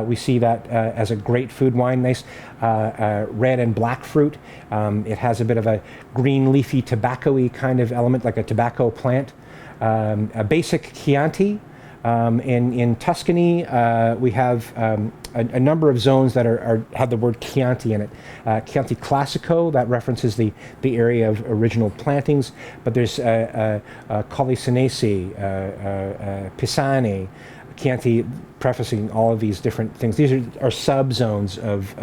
We see that as a great food wine, nice red and black fruit. It has a bit of a green leafy tobacco-y kind of element, like a tobacco plant. A basic Chianti. In Tuscany, we have a number of zones that have the word Chianti in it. Chianti Classico, that references the area of original plantings, but there's Colli Senesi, Pisani, Chianti, prefacing all of these different things. These are subzones of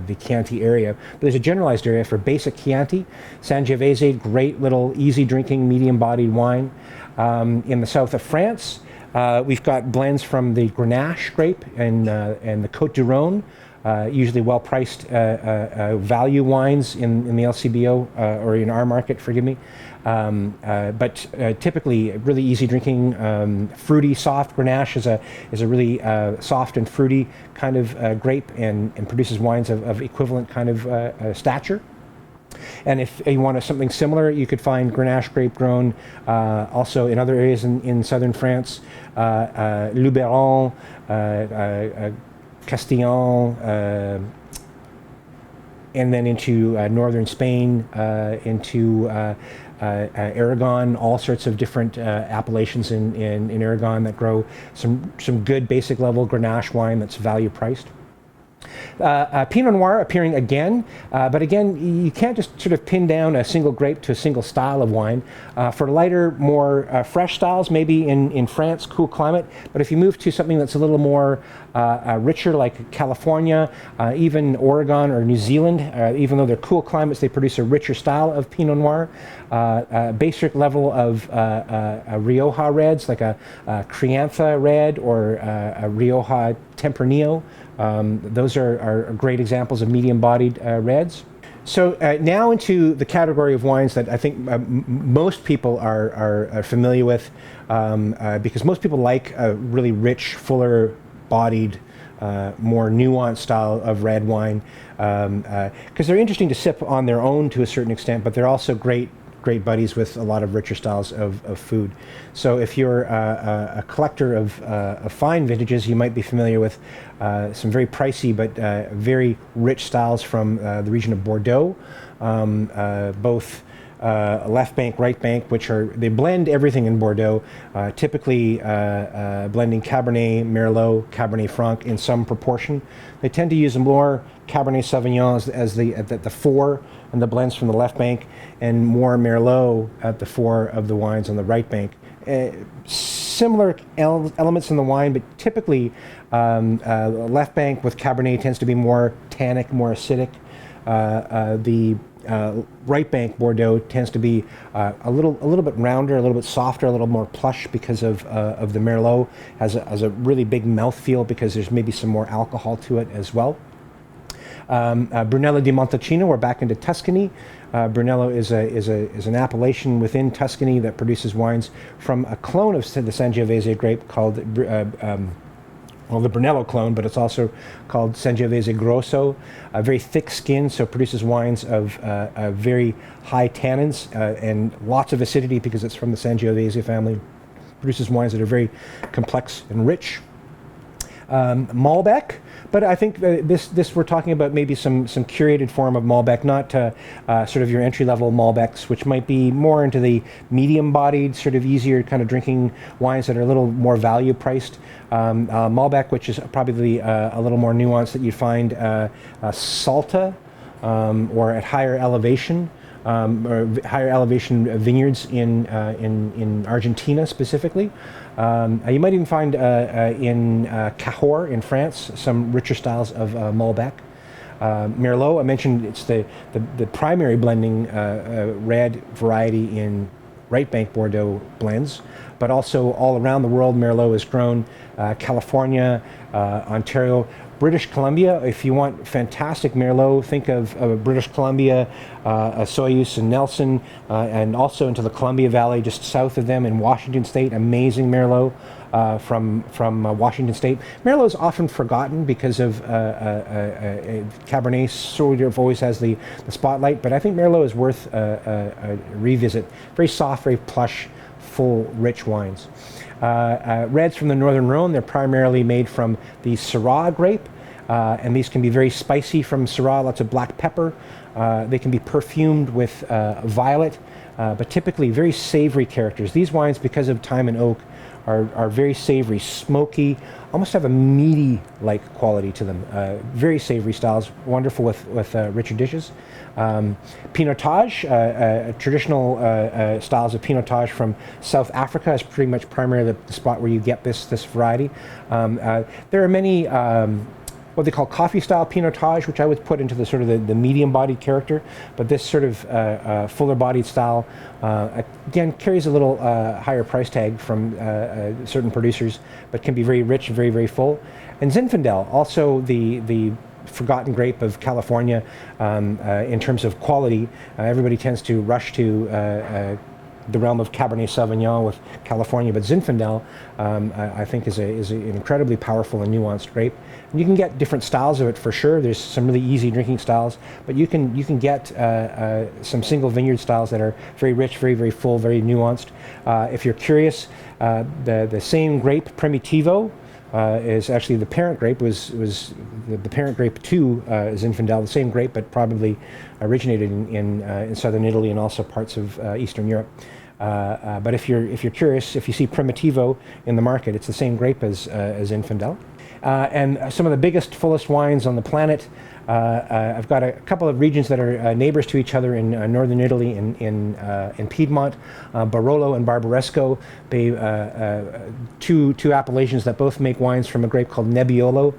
the Chianti area. But there's a generalized area for basic Chianti. Sangiovese, great little easy drinking, medium-bodied wine. In the south of France, we've got blends from the Grenache grape and the Côte du Rhône, usually well-priced value wines in the LCBO or in our market, forgive me. But typically really easy drinking, fruity, soft. Grenache is a really soft and fruity kind of grape and produces wines of equivalent kind of stature. And if you want something similar, you could find Grenache grape grown also in other areas in southern France, Luberon, Castillon, and then into northern Spain, into Aragon, all sorts of different appellations in Aragon that grow some good basic level Grenache wine that's value priced. Pinot Noir appearing again, but again, you can't just sort of pin down a single grape to a single style of wine. For lighter, more fresh styles, maybe in France, cool climate, but if you move to something that's a little more richer, like California, even Oregon or New Zealand, even though they're cool climates, they produce a richer style of Pinot Noir. Basic level of Rioja reds, like a Crianza red or a Rioja Tempranillo. Those are great examples of medium-bodied reds. So now into the category of wines that I think most people are familiar with, because most people like a really rich, fuller-bodied, more nuanced style of red wine, because they're interesting to sip on their own to a certain extent, but they're also great buddies with a lot of richer styles of food. So if you're a collector of fine vintages, you might be familiar with some very pricey but very rich styles from the region of Bordeaux, both left bank, right bank, they blend everything in Bordeaux, typically blending Cabernet, Merlot, Cabernet Franc in some proportion. They tend to use more Cabernet Sauvignon as the fore and the blends from the left bank, and more Merlot at the fore of the wines on the right bank. Similar elements in the wine, but typically left bank with Cabernet tends to be more tannic, more acidic. The right bank Bordeaux tends to be a little bit rounder, a little bit softer, a little more plush because of the Merlot has a really big mouthfeel because there's maybe some more alcohol to it as well. Brunello di Montalcino, we're back into Tuscany. Brunello is an appellation within Tuscany that produces wines from a clone of the Sangiovese grape called the Brunello clone, but it's also called Sangiovese Grosso. Very thick skin, so produces wines of very high tannins and lots of acidity because it's from the Sangiovese family. Produces wines that are very complex and rich. Malbec. But I think this we're talking about maybe some curated form of Malbec, not sort of your entry-level Malbecs, which might be more into the medium-bodied, sort of easier kind of drinking wines that are a little more value-priced. Malbec, which is probably a little more nuanced, that you find Salta or at higher elevation. Or higher elevation vineyards in Argentina specifically. You might even find in Cahors in France some richer styles of Malbec. Merlot, I mentioned it's the primary blending red variety in right bank Bordeaux blends, but also all around the world Merlot is grown. California, Ontario, British Columbia. If you want fantastic Merlot, think of British Columbia, Soyuz and Nelson, and also into the Columbia Valley just south of them in Washington State. Amazing Merlot from Washington State. Merlot is often forgotten because of Cabernet sort of always has the spotlight, but I think Merlot is worth a revisit. Very soft, very plush, full, rich wines. Reds from the Northern Rhone, they're primarily made from the Syrah grape, and these can be very spicy from Syrah, lots of black pepper. They can be perfumed with violet, but typically very savory characters. These wines, because of time and oak, are very savory, smoky, almost have a meaty-like quality to them. Very savory styles, wonderful with richer dishes. Pinotage, traditional styles of Pinotage from South Africa is pretty much primarily the spot where you get this variety. There are many what they call coffee style Pinotage, which I would put into the sort of the medium bodied character, but this sort of fuller bodied style again carries a little higher price tag from certain producers, but can be very rich, very, very full. And Zinfandel, also the forgotten grape of California in terms of quality. Everybody tends to rush to the realm of Cabernet Sauvignon with California, but Zinfandel I think is an incredibly powerful and nuanced grape. And you can get different styles of it for sure. There's some really easy drinking styles, but you can get some single vineyard styles that are very rich, very, very full, very nuanced. If you're curious, the same grape, Primitivo, is actually the parent grape, was the parent grape to Zinfandel, the same grape, but probably originated in southern Italy and also parts of Eastern Europe. But if you're curious, if you see Primitivo in the market, it's the same grape as Zinfandel. And some of the biggest, fullest wines on the planet. I've got a couple of regions that are neighbors to each other in northern Italy, in Piedmont, Barolo and Barbaresco. They two appellations that both make wines from a grape called Nebbiolo.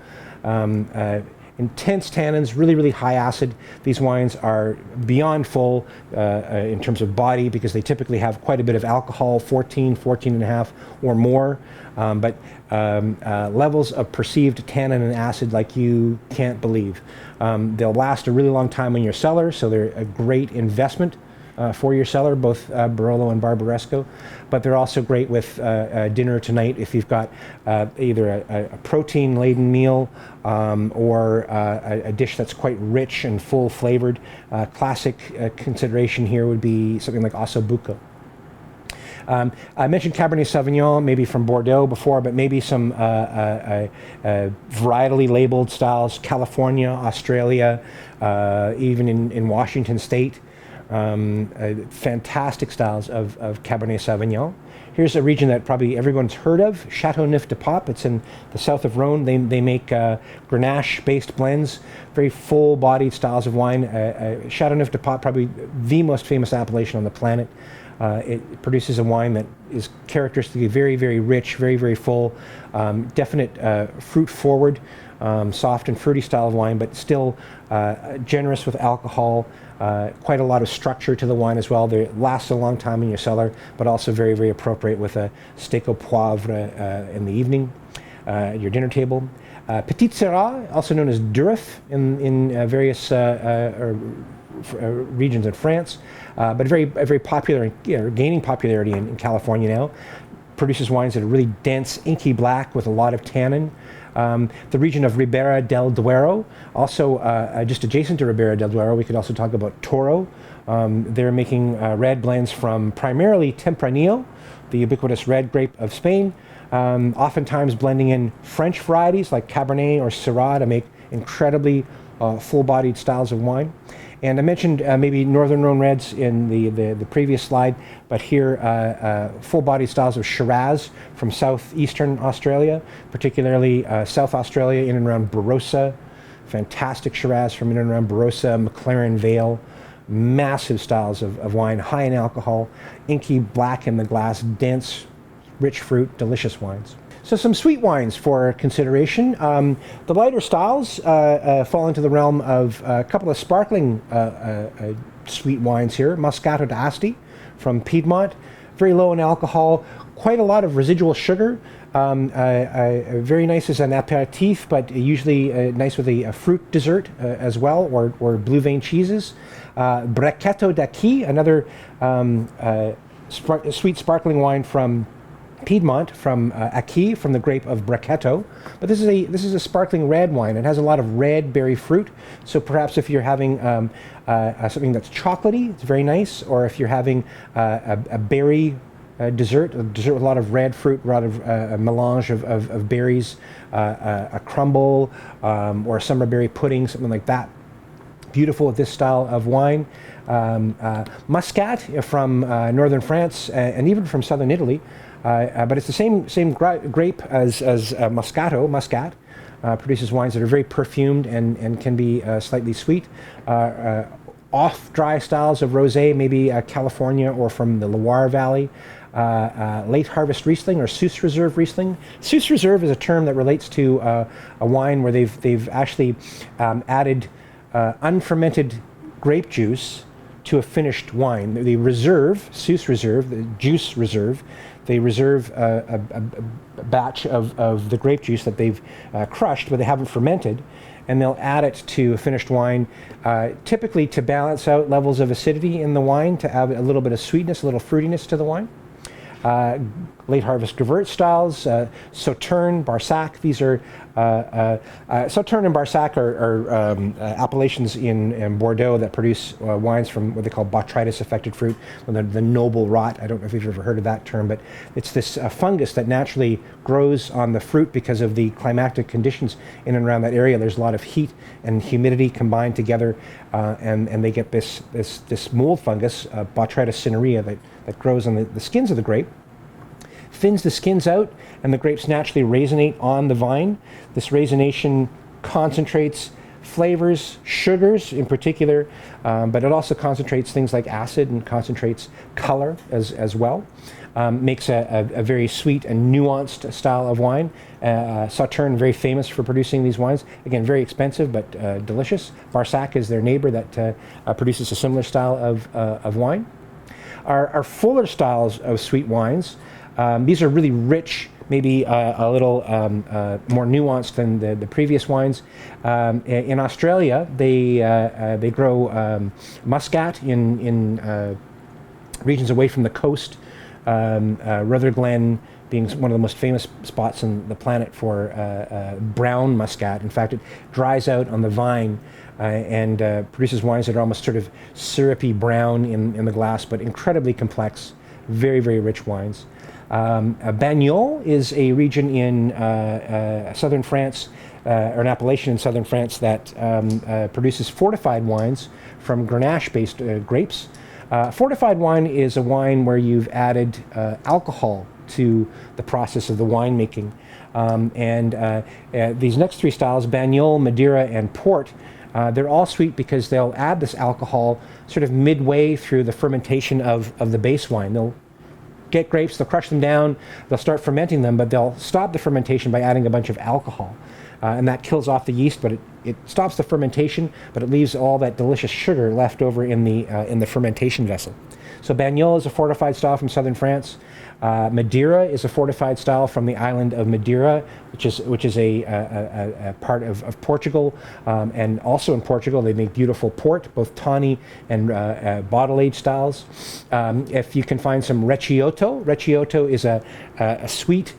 Intense tannins, really, really high acid. These wines are beyond full in terms of body because they typically have quite a bit of alcohol, 14 and a half or more, but levels of perceived tannin and acid like you can't believe. They'll last a really long time in your cellar, so they're a great investment for your cellar, both Barolo and Barbaresco, but they're also great with dinner tonight if you've got either a protein-laden meal or a dish that's quite rich and full flavored. Classic consideration here would be something like osso buco. I mentioned Cabernet Sauvignon, maybe from Bordeaux before, but maybe some varietally labeled styles, California, Australia, even in Washington State. Fantastic styles of Cabernet Sauvignon. Here's a region that probably everyone's heard of, Châteauneuf-du-Pape. It's in the south of Rhone. They make Grenache-based blends, very full-bodied styles of wine. Châteauneuf-du-Pape, probably the most famous appellation on the planet. It produces a wine that is characteristically very, very rich, very, very full, definite fruit-forward, soft and fruity style of wine, but still generous with alcohol. Quite a lot of structure to the wine as well. They last a long time in your cellar, but also very, very appropriate with a steak au poivre in the evening at your dinner table. Petit Syrah, also known as Durif in various regions in France, but very popular and gaining popularity in California now. Produces wines that are really dense, inky black with a lot of tannin. The region of Ribera del Duero, also just adjacent to Ribera del Duero, we could also talk about Toro. They're making red blends from primarily Tempranillo, the ubiquitous red grape of Spain, oftentimes blending in French varieties like Cabernet or Syrah to make incredibly full-bodied styles of wine. And I mentioned maybe Northern Rhone Reds in the previous slide, but here full-bodied styles of Shiraz from southeastern Australia, particularly South Australia in and around Barossa. Fantastic Shiraz from in and around Barossa, McLaren Vale. Massive styles of wine, high in alcohol, inky black in the glass, dense, rich fruit, delicious wines. So some sweet wines for consideration. The lighter styles fall into the realm of a couple of sparkling sweet wines here. Moscato d'Asti from Piedmont, very low in alcohol, quite a lot of residual sugar. Very nice as an aperitif, but usually nice with a fruit dessert as well, or blue vein cheeses. Bracchetto d'Acqui, another sweet sparkling wine from Piedmont, from Acqui, from the grape of Bracchetto. But this is a sparkling red wine. It has a lot of red berry fruit. So perhaps if you're having something that's chocolatey, it's very nice. Or if you're having a berry dessert with a lot of red fruit, a lot of a melange of berries, a crumble, or a summer berry pudding, something like that. Beautiful with this style of wine. Muscat from northern France and even from southern Italy. But it's the same grape as Moscato. Muscat produces wines that are very perfumed and can be slightly sweet. Off dry styles of rosé, maybe California or from the Loire Valley. Late harvest Riesling or Süss Reserve Riesling. Süss Reserve is a term that relates to a wine where they've actually added unfermented grape juice to a finished wine. They reserve, Süss Reserve, the juice reserve, they reserve a batch of the grape juice that they've crushed, but they haven't fermented, and they'll add it to a finished wine, typically to balance out levels of acidity in the wine, to add a little bit of sweetness, a little fruitiness to the wine. Late harvest Gewurz styles, Sauternes, Barsac. These are Sauternes and Barsac are appellations in Bordeaux that produce wines from what they call botrytis affected fruit, the noble rot. I don't know if you've ever heard of that term, but it's this fungus that naturally grows on the fruit because of the climatic conditions in and around that area. There's a lot of heat and humidity combined together, and they get this mold fungus, Botrytis cinerea, that grows on the skins of the grape. Thins the skins out, and the grapes naturally raisinate on the vine. This raisination concentrates flavors, sugars in particular, but it also concentrates things like acid and concentrates color as well. Makes a very sweet and nuanced style of wine. Sauternes, very famous for producing these wines. Again, very expensive, but delicious. Barsac is their neighbor that produces a similar style of wine. Our fuller styles of sweet wines, these are really rich, maybe a little more nuanced than the previous wines. In Australia, they grow Muscat in regions away from the coast. Rutherglen being one of the most famous spots on the planet for brown Muscat. In fact, it dries out on the vine and produces wines that are almost sort of syrupy brown in the glass, but incredibly complex, very, very rich wines. Bagnols is a region in southern France, or an appellation in southern France that produces fortified wines from Grenache-based grapes. Fortified wine is a wine where you've added alcohol to the process of the winemaking. These next three styles, Bagnols, Madeira, and Port, they're all sweet because they'll add this alcohol sort of midway through the fermentation of the base wine. They'll get grapes, they'll crush them down, they'll start fermenting them, but they'll stop the fermentation by adding a bunch of alcohol. And that kills off the yeast, but it stops the fermentation, but it leaves all that delicious sugar left over in the fermentation vessel. So Bagnols is a fortified style from southern France. Madeira is a fortified style from the island of Madeira, which is a part of Portugal, and also in Portugal they make beautiful port, both tawny and bottle aged styles. If you can find some Recioto is a sweet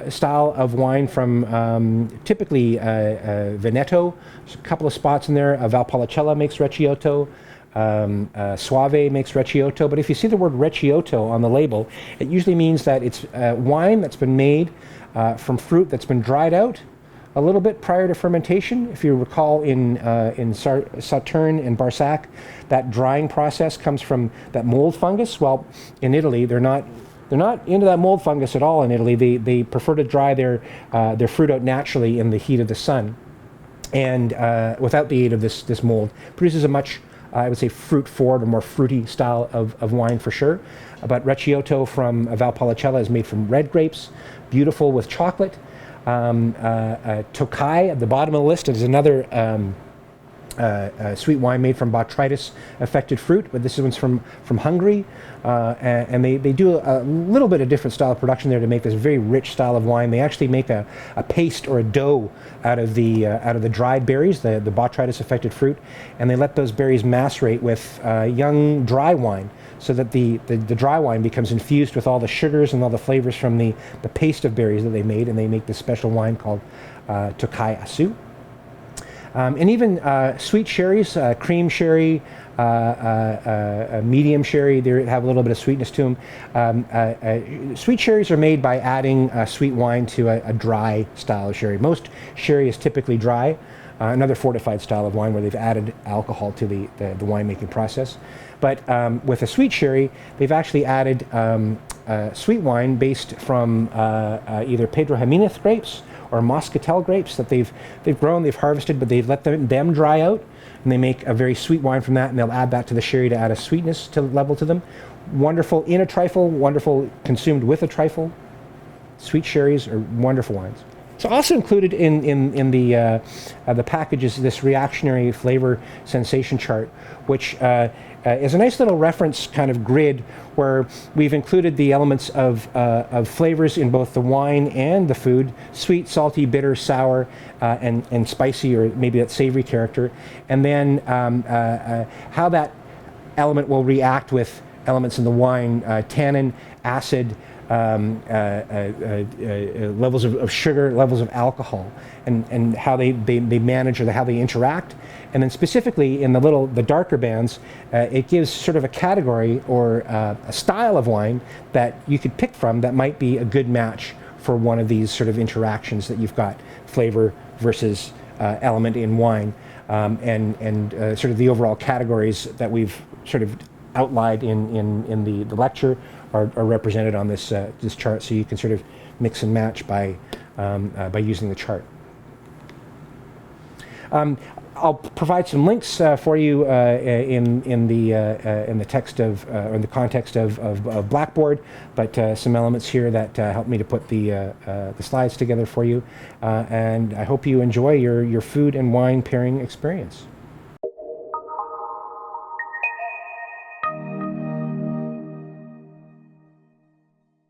style of wine from typically Veneto. There's a couple of spots in there. Valpolicella makes Recioto. Soave makes Recioto, but if you see the word Recioto on the label, it usually means that it's wine that's been made from fruit that's been dried out a little bit prior to fermentation. If you recall in Sauternes and Barsac, that drying process comes from that mold fungus. Well, in Italy, they're not into that mold fungus at all in Italy. They prefer to dry their fruit out naturally in the heat of the sun, and without the aid of this mold. Produces a much, I would say, fruit forward or more fruity style of wine for sure. But Recioto from Valpolicella is made from red grapes, beautiful with chocolate. Tokai at the bottom of the list is another sweet wine made from botrytis affected fruit, but this one's from Hungary, and they do a little bit of different style of production there to make this very rich style of wine. They actually make a paste or a dough out of the dried berries, the botrytis affected fruit, and they let those berries macerate with young dry wine, so that the dry wine becomes infused with all the sugars and all the flavors from the paste of berries that they made, and they make this special wine called Tokai Asu. And even sweet sherries, cream sherry, medium sherry, they have a little bit of sweetness to them. Sweet sherries are made by adding sweet wine to a dry style of sherry. Most sherry is typically dry, another fortified style of wine where they've added alcohol to the winemaking process. But with a sweet sherry, they've actually added sweet wine based from either Pedro Jimenez grapes or Moscatel grapes that they've grown, they've harvested, but they've let them dry out, and they make a very sweet wine from that, and they'll add that to the sherry to add a sweetness level to them. Wonderful in a trifle, wonderful consumed with a trifle. Sweet sherries are wonderful wines. So also included in the package is this reactionary flavor sensation chart, which is a nice little reference kind of grid where we've included the elements of flavors in both the wine and the food: sweet, salty, bitter, sour, and spicy, or maybe that savory character, and then how that element will react with elements in the wine: tannin, acid, levels of sugar, levels of alcohol, and how they manage, or how they interact. And then specifically in the darker bands, it gives sort of a category or a style of wine that you could pick from that might be a good match for one of these sort of interactions that you've got: flavor versus element in wine, and sort of the overall categories that we've sort of outlined in the lecture are represented on this chart, so you can sort of mix and match by using the chart. I'll provide some links for you in the text of or in the context of Blackboard, but some elements here that help me to put the slides together for you, and I hope you enjoy your food and wine pairing experience.